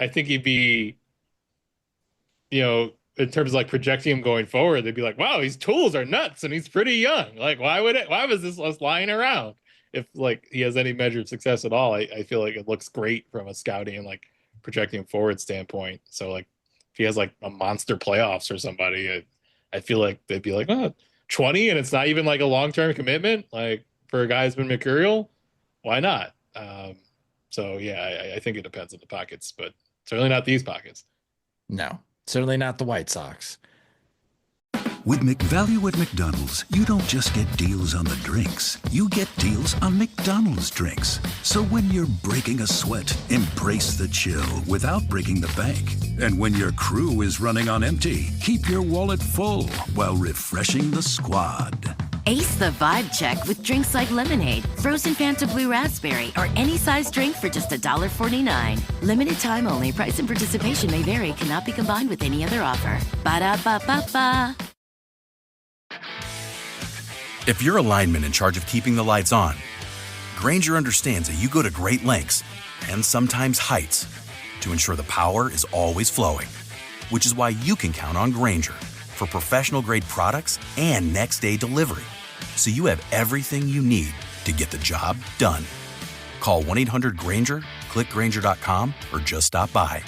I think he'd be, in terms of like projecting him going forward, they'd be like, wow, his tools are nuts and he's pretty young. Like, why was this us lying around? If like he has any measure of success at all, I feel like it looks great from a scouting and like projecting him forward standpoint. So like if he has like a monster playoffs or somebody, I feel like they'd be like, oh, 20 and it's not even like a long-term commitment. Like for a guy who's been mercurial, why not? So yeah, I think it depends on the pockets, but certainly not these pockets. No, certainly not the White Sox. With McValue at McDonald's, you don't just get deals on the drinks. You get deals on McDonald's drinks. So when you're breaking a sweat, embrace the chill without breaking the bank. And when your crew is running on empty, keep your wallet full while refreshing the squad. Ace the vibe check with drinks like lemonade, frozen Fanta Blue Raspberry, or any size drink for just $1.49. Limited time only. Price and participation may vary. Cannot be combined with any other offer. Ba-da-ba-ba-ba. If you're a lineman in charge of keeping the lights on, Granger understands that you go to great lengths and sometimes heights to ensure the power is always flowing, which is why you can count on Granger for professional-grade products and next-day delivery, so you have everything you need to get the job done. Call 1-800-GRANGER, click Granger.com, or just stop by.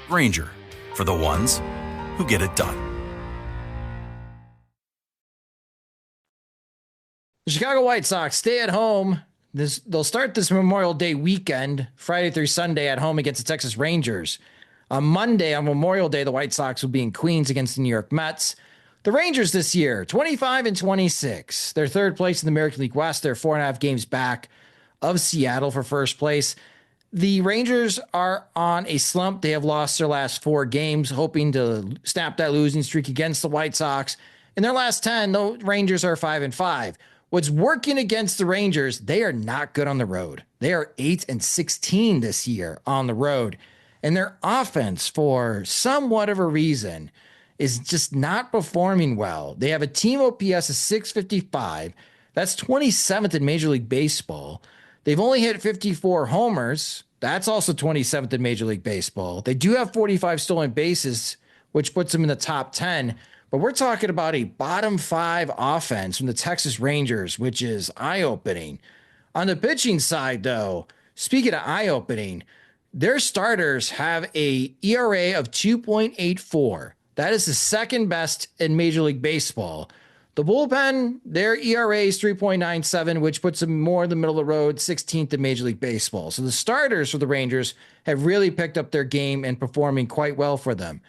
Granger, for the ones who get it done. The Chicago White Sox stay at home. They'll start this Memorial Day weekend, Friday through Sunday at home against the Texas Rangers. On Monday, on Memorial Day, the White Sox will be in Queens against the New York Mets. The Rangers this year, 25-26. They're third place in the American League West. They're 4.5 games back of Seattle for first place. The Rangers are on a slump. They have lost their last 4 games, hoping to snap that losing streak against the White Sox. In their last 10, the Rangers are 5-5. What's working against the Rangers, they are not good on the road. They are 8-16 this year on the road. And their offense, for somewhat of a reason, is just not performing well. They have a team OPS of 655. That's 27th in Major League Baseball. They've only hit 54 homers. That's also 27th in Major League Baseball. They do have 45 stolen bases, which puts them in the top 10. But we're talking about a bottom 5 offense from the Texas Rangers, which is eye-opening. On the pitching side, though, speaking of eye-opening, their starters have a ERA of 2.84. That is the second best in Major League Baseball. The bullpen, their ERA is 3.97, which puts them more in the middle of the road, 16th in Major League Baseball. So the starters for the Rangers have really picked up their game and performing quite well for them.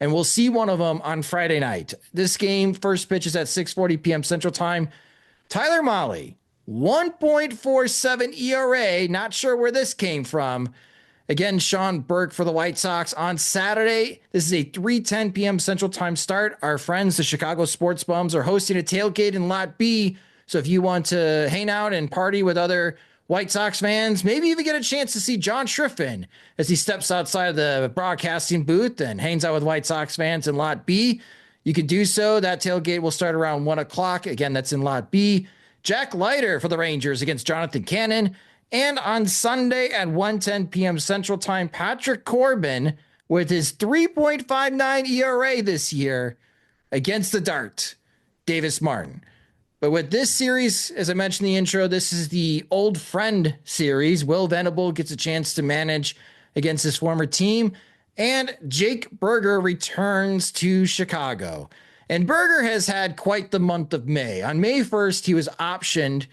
And we'll see one of them on Friday night. This game, first pitch is at 6:40 p.m. Central Time. Tyler Mahle, 1.47 ERA. Not sure where this came from. Again, Sean Burke for the White Sox on Saturday. This is a 3:10 p.m. Central Time start. Our friends, the Chicago Sports Bums, are hosting a tailgate in Lot B. So if you want to hang out and party with other White Sox fans, maybe even get a chance to see John Schriffen as he steps outside of the broadcasting booth and hangs out with White Sox fans in Lot B. You can do so. That tailgate will start around 1 o'clock. Again, that's in Lot B. Jack Leiter for the Rangers against Jonathan Cannon. And on Sunday at 1:10 p.m. Central Time, Patrick Corbin with his 3.59 ERA this year against the Dart, Davis Martin. But with this series, as I mentioned in the intro, this is the old friend series. Will Venable gets a chance to manage against his former team. And Jake Burger returns to Chicago. And Burger has had quite the month of May. On May 1st, he was optioned,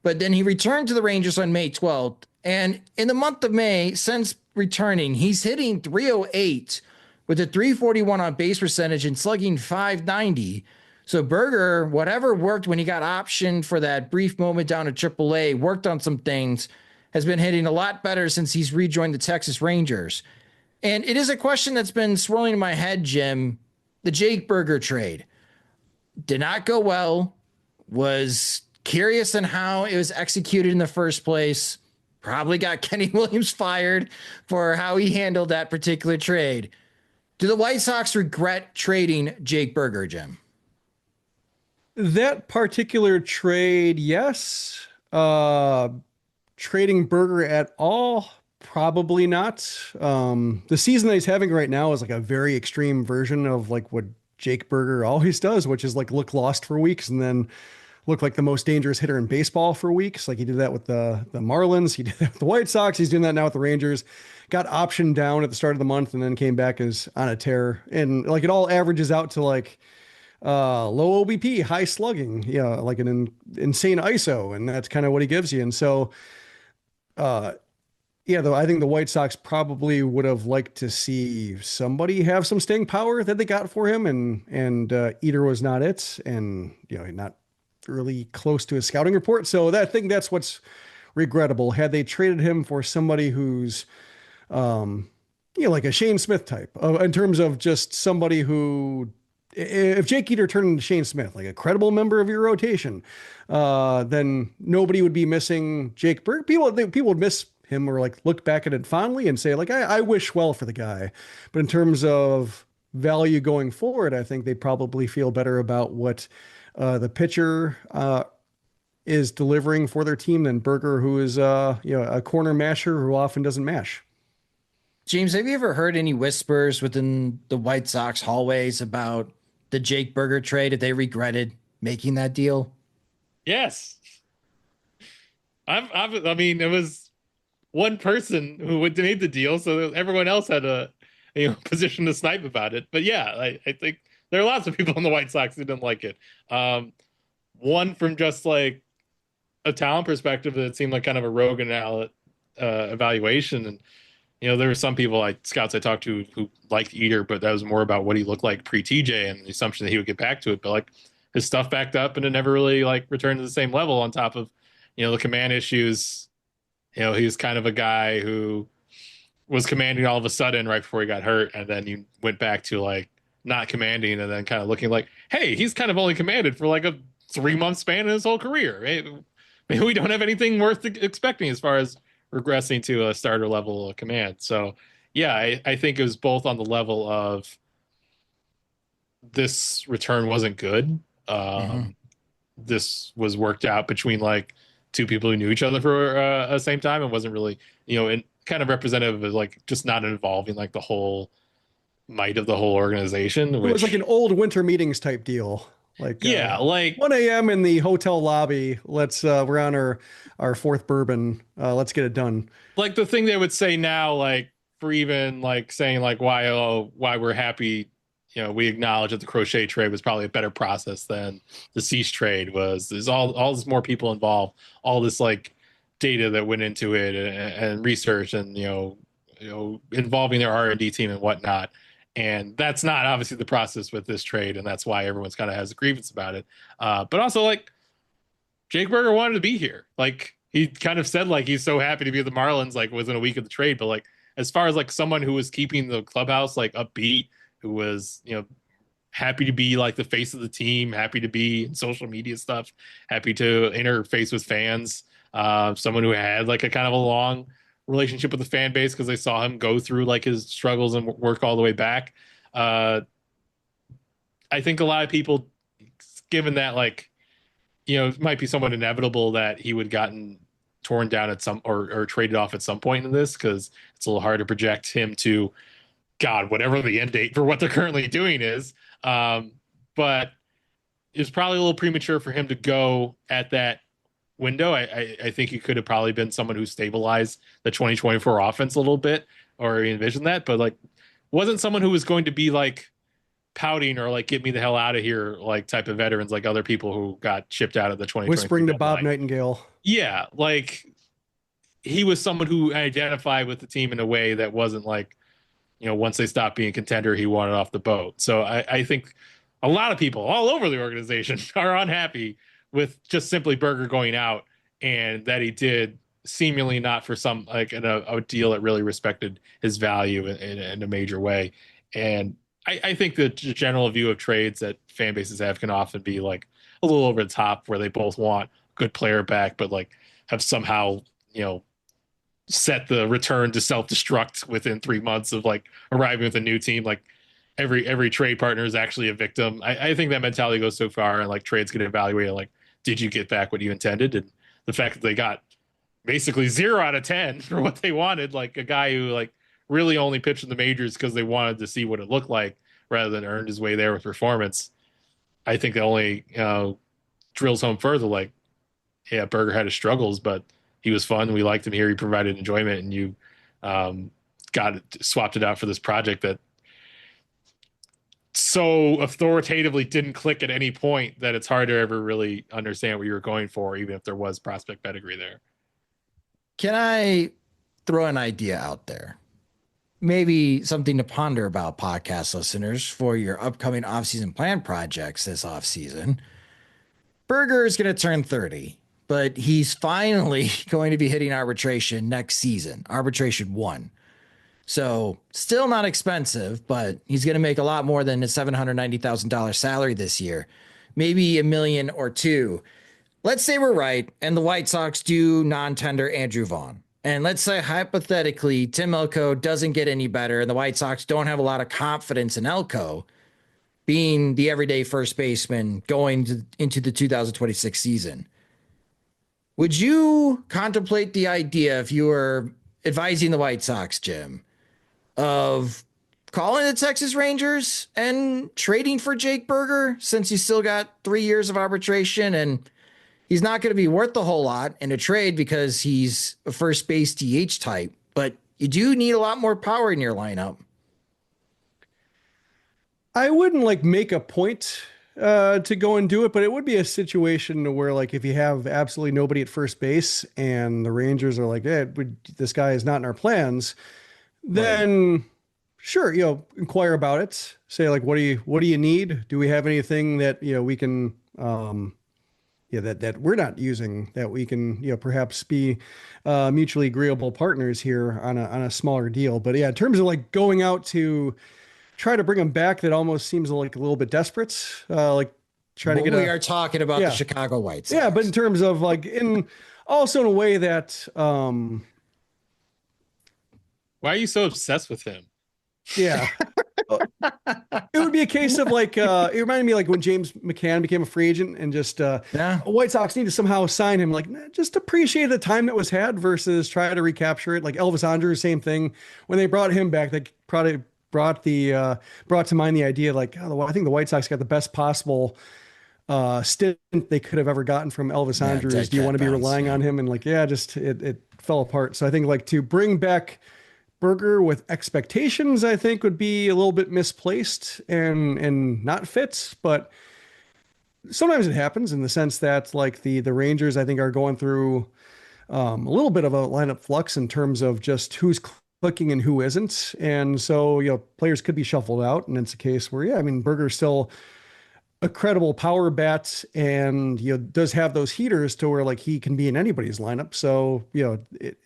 but then he returned to the Rangers on May 12th. And in the month of May, since returning, he's hitting .308 with a .341 on base percentage and slugging .590. So Burger, whatever worked when he got optioned for that brief moment down at AAA, worked on some things, has been hitting a lot better since he's rejoined the Texas Rangers. And it is a question that's been swirling in my head, Jim. The Jake Burger trade did not go well, was curious on how it was executed in the first place, probably got Kenny Williams fired for how he handled that particular trade. Do the White Sox regret trading Jake Burger, Jim? That particular trade, yes. Trading Burger at all, Probably not. The season that he's having right now is like a very extreme version of like what Jake Berger always does, which is like look lost for weeks and then look like the most dangerous hitter in baseball for weeks. Like he did that with the Marlins. He did that with the White Sox. He's doing that now with the Rangers. Got optioned down at the start of the month and then came back as on a tear. And like it all averages out to like low OBP, high slugging, like an insane ISO. And that's kind of what he gives you. And so, yeah, though I think the White Sox probably would have liked to see somebody have some staying power that they got for him, and Eater was not it, and not really close to his scouting report. So I think that's what's regrettable. Had they traded him for somebody who's, like a Shane Smith type, in terms of just somebody who, if Jake Eater turned into Shane Smith, like a credible member of your rotation, then nobody would be missing Jake Berg. People would miss him or like look back at it fondly and say like, I wish well for the guy. But in terms of value going forward, I think they probably feel better about what the pitcher is delivering for their team than Berger, who is a corner masher who often doesn't mash. James, have you ever heard any whispers within the White Sox hallways about the Jake Berger trade, if they regretted making that deal? Yes. I mean, it was one person who made the deal, so everyone else had a position to snipe about it. But yeah, I think there are lots of people in the White Sox who didn't like it. One from just like a talent perspective that seemed like kind of a rogue evaluation, and there were some people like scouts I talked to who liked Eater, but that was more about what he looked like pre-TJ and the assumption that he would get back to it. But like his stuff backed up and it never really like returned to the same level, on top of the command issues. He was kind of a guy who was commanding all of a sudden right before he got hurt, and then you went back to like not commanding, and then kind of looking like, hey, he's kind of only commanded for like a 3-month span in his whole career. Maybe we don't have anything worth expecting as far as regressing to a starter level of command. So yeah, I think it was both on the level of this return wasn't good. This was worked out between like two people who knew each other for the same time, and wasn't really, and kind of representative of like just not involving like the whole might of the whole organization. It was like an old winter meetings type deal. Like, like 1 a.m. in the hotel lobby. Let's we're on our fourth bourbon. Let's get it done. Like the thing they would say now, like for even like saying like why we're happy. We acknowledge that the Crochet trade was probably a better process than the Cease trade was. There's all this more people involved, all this like data that went into it, and research, and involving their R&D team and whatnot. And that's not obviously the process with this trade, and that's why everyone's kind of has a grievance about it. But also like Jake Berger wanted to be here. Like he kind of said like he's so happy to be with the Marlins like within a week of the trade. But like as far as like someone who was keeping the clubhouse like upbeat, who was, happy to be like the face of the team, happy to be in social media stuff, happy to interface with fans, someone who had like a kind of a long relationship with the fan base because they saw him go through like his struggles and work all the way back. I think a lot of people, given that like, it might be somewhat inevitable that he would gotten torn down at some or traded off at some point in this, because it's a little hard to project him to whatever the end date for what they're currently doing is. But it's probably a little premature for him to go at that window. I think he could have probably been someone who stabilized the 2024 offense a little bit, or envisioned that, but like wasn't someone who was going to be like pouting or like get me the hell out of here like type of veterans like other people who got shipped out of the 2020. Whispering to Bob Nightingale. Yeah, like he was someone who identified with the team in a way that wasn't like, once they stopped being a contender, he wanted off the boat. So I think a lot of people all over the organization are unhappy with just simply Berger going out, and that he did seemingly not for some like a deal that really respected his value in a major way. And I think the general view of trades that fan bases have can often be like a little over the top, where they both want a good player back, but like have somehow, set the return to self-destruct within 3 months of like arriving with a new team. Like every trade partner is actually a victim. I think that mentality goes so far, and like trades get evaluated like, did you get back what you intended? And the fact that they got basically 0 out of 10 for what they wanted. Like a guy who like really only pitched in the majors because they wanted to see what it looked like rather than earned his way there with performance. I think that only drills home further. Like, yeah, Berger had his struggles, but he was fun. We liked him here. He provided enjoyment, and you swapped it out for this project that so authoritatively didn't click at any point that it's hard to ever really understand what you were going for, even if there was prospect pedigree there. Can I throw an idea out there? Maybe something to ponder about, podcast listeners, for your upcoming offseason plan projects this offseason. Berger is going to turn 30, but he's finally going to be hitting arbitration next season, arbitration 1. So still not expensive, but he's going to make a lot more than a $790,000 salary this year, maybe $1 million or $2 million. Let's say we're right, and the White Sox do non-tender Andrew Vaughn. And let's say hypothetically, Tim Elko doesn't get any better, and the White Sox don't have a lot of confidence in Elko being the everyday first baseman going into the 2026 season. Would you contemplate the idea, if you were advising the White Sox, Jim, of calling the Texas Rangers and trading for Jake Berger, since he's still got 3 years of arbitration and he's not going to be worth a whole lot in a trade because he's a first base DH type, but you do need a lot more power in your lineup? I wouldn't like make a point to go and do it, but it would be a situation where, like, if you have absolutely nobody at first base and the Rangers are like, this guy is not in our plans, then sure, inquire about it. Say, like, what do you need? Do we have anything that, we can, that we're not using, that we can, perhaps be mutually agreeable partners here on a smaller deal. But yeah, in terms of like going out to try to bring him back, that almost seems like a little bit desperate. Like trying to get. We are talking about the Chicago White Sox. Yeah, but in terms of like also in a way that. Why are you so obsessed with him? Yeah. It would be a case of like, it reminded me like when James McCann became a free agent and just White Sox need to somehow sign him, like just appreciate the time that was had versus try to recapture it. Like Elvis Andrus, same thing. When they brought him back, they probably brought to mind the idea like, I think the White Sox got the best possible stint they could have ever gotten from Elvis Andrus. Do you want to be relying on him? And like, just it fell apart. So I think like to bring back Berger with expectations, I think would be a little bit misplaced and not fit, but sometimes it happens in the sense that like the Rangers, I think, are going through a little bit of a lineup flux in terms of just who's clicking and who isn't. And so, players could be shuffled out, and it's a case where, Berger's still a credible power bat and, does have those heaters to where like he can be in anybody's lineup. So,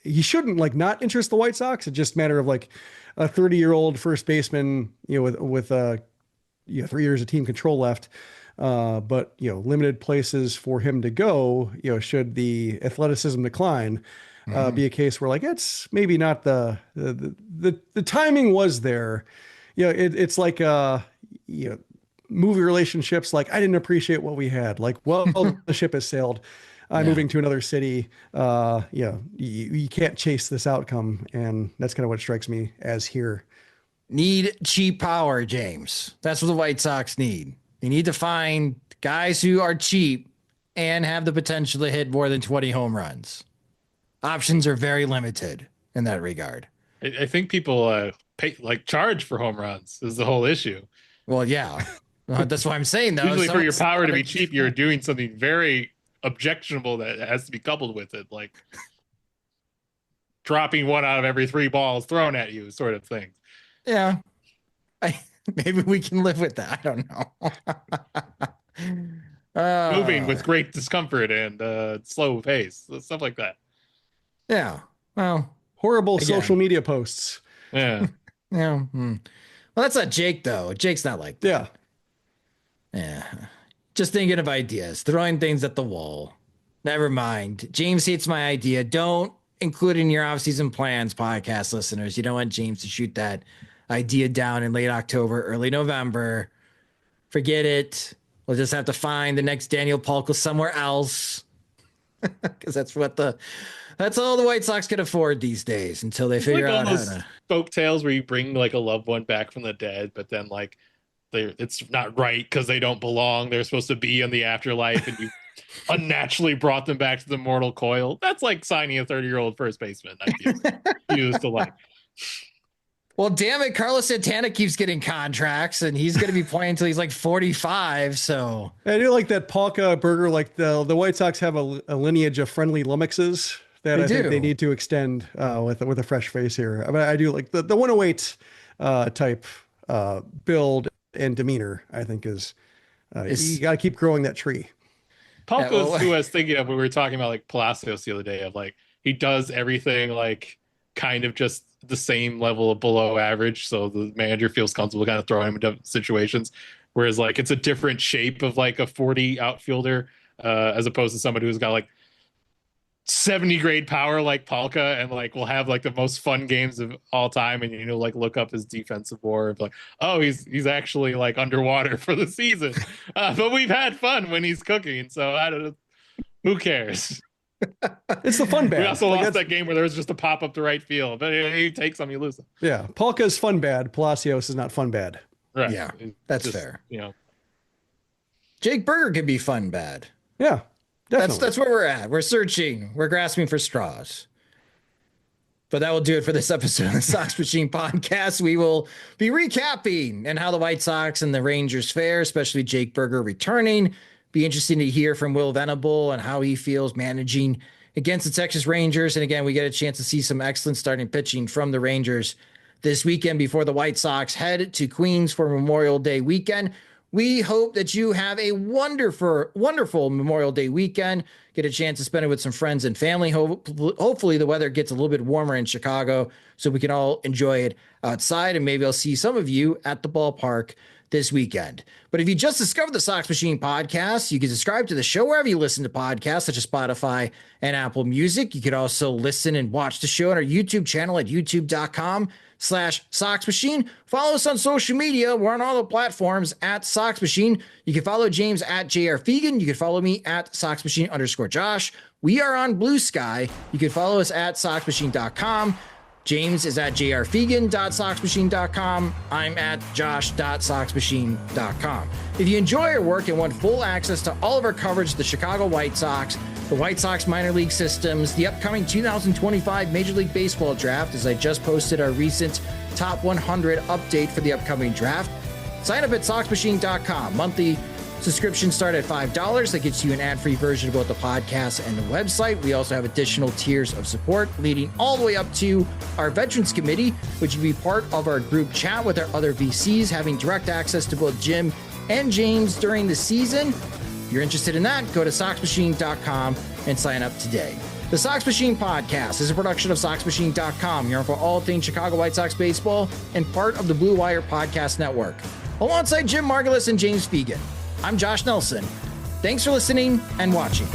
he shouldn't like not interest the White Sox. It's just a matter of like a 30-year-old first baseman, with 3 years of team control left. But, limited places for him to go, should the athleticism decline, be a case where like, it's maybe not the timing was there. It's like, movie relationships, like I didn't appreciate what we had. Like, well, the ship has sailed. I'm moving to another city. You can't chase this outcome, and that's kind of what strikes me as here. Need cheap power, James. That's what the White Sox need. They need to find guys who are cheap and have the potential to hit more than 20 home runs. Options are very limited in that regard. I think people charge for home runs is the whole issue. Well, yeah. That's what I'm saying, though. Usually for your power to be cheap, you're doing something very objectionable that has to be coupled with it, like dropping 1 out of every 3 balls thrown at you, sort of thing. Yeah. Maybe we can live with that. I don't know. Moving with great discomfort and slow pace, stuff like that. Yeah. Well, horrible social media posts. Yeah. Yeah. Well, that's not Jake, though. Jake's not like that. Yeah. Yeah. Just thinking of ideas, throwing things at the wall. Never mind. James hates my idea. Don't include in your off-season plans, podcast listeners. You don't want James to shoot that idea down in late October, early November. Forget it. We'll just have to find the next Daniel Palka somewhere else. Because that's what the That's all the White Sox can afford these days until they figure out how to. Folk tales where you bring like a loved one back from the dead, but then like it's not right because they don't belong. They're supposed to be in the afterlife, and you unnaturally brought them back to the mortal coil. That's like signing a 30-year-old first baseman. I feel used to like. Well, damn it, Carlos Santana keeps getting contracts, and he's going to be playing until he's like 45. So I do like that Polka burger. Like the White Sox have a lineage of friendly lummoxes that I think they need to extend with a fresh face here. I mean, I do like the 108 type build and demeanor. I think is you got to keep growing that tree. Polka's who I was thinking of when we were talking about like Palacios the other day. Of like he does everything like kind of just the same level of below average, so the manager feels comfortable kind of throwing him into situations, whereas like it's a different shape of like a 40 outfielder as opposed to somebody who's got like 70 grade power like Polka and like will have like the most fun games of all time, and like look up his defensive WAR and be like, oh, he's actually like underwater for the season, but we've had fun when he's cooking, so I don't know, who cares. It's the fun bad. We also lost that game where there was just a pop up to right field, but you take some, you lose them. Yeah, Polka's fun bad. Palacios is not fun bad. Right. Yeah, that's fair. Jake Burger could be fun bad. Yeah, definitely. That's where we're at. We're searching. We're grasping for straws. But that will do it for this episode of the Sox Machine Podcast. We will be recapping and how the White Sox and the Rangers fare, especially Jake Burger returning. Be interesting to hear from Will Venable and how he feels managing against the Texas Rangers. And again, we get a chance to see some excellent starting pitching from the Rangers this weekend before the White Sox head to Queens for Memorial Day weekend. We hope that you have a wonderful Memorial Day weekend. Get a chance to spend it with some friends and family. Hopefully the weather gets a little bit warmer in Chicago so we can all enjoy it outside. And maybe I'll see some of you at the ballpark this weekend. But if you just discovered the Sox Machine Podcast, you can subscribe to the show wherever you listen to podcasts, such as Spotify and Apple Music. You could also listen and watch the show on our YouTube channel at youtube.com/Sox Machine. Follow us on social media. We're on all the platforms at Sox Machine. You can follow James at JR Fegan. You can follow me at SoxMachine_Josh. We are on Blue Sky. You can follow us at SoxMachine.com. James is at jrfegan.soxmachine.com. I'm at josh.soxmachine.com. If you enjoy our work and want full access to all of our coverage of the Chicago White Sox, the White Sox minor league systems, the upcoming 2025 Major League Baseball draft, as I just posted our recent top 100 update for the upcoming draft, sign up at soxmachine.com. Monthly subscriptions start at $5. That gets you an ad-free version of both the podcast and the website. We also have additional tiers of support leading all the way up to our Veterans Committee, which will be part of our group chat with our other VCs, having direct access to both Jim and James during the season. If you're interested in that, go to soxmachine.com and sign up today. The Sox Machine Podcast is a production of soxmachine.com. You're for all things Chicago White Sox baseball and part of the Blue Wire Podcast Network. Alongside Jim Margulis and James Fegan, I'm Josh Nelson. Thanks for listening and watching.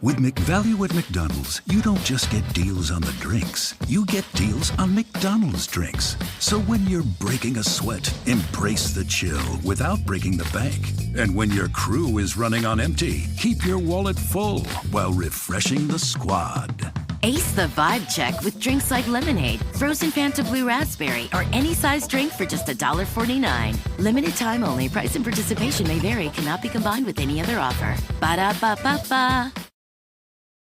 With McValue at McDonald's, you don't just get deals on the drinks. You get deals on McDonald's drinks. So when you're breaking a sweat, embrace the chill without breaking the bank. And when your crew is running on empty, keep your wallet full while refreshing the squad. Ace the vibe check with drinks like lemonade, frozen Fanta Blue Raspberry, or any size drink for just $1.49. Limited time only. Price and participation may vary. Cannot be combined with any other offer. Ba-da-ba-ba-ba.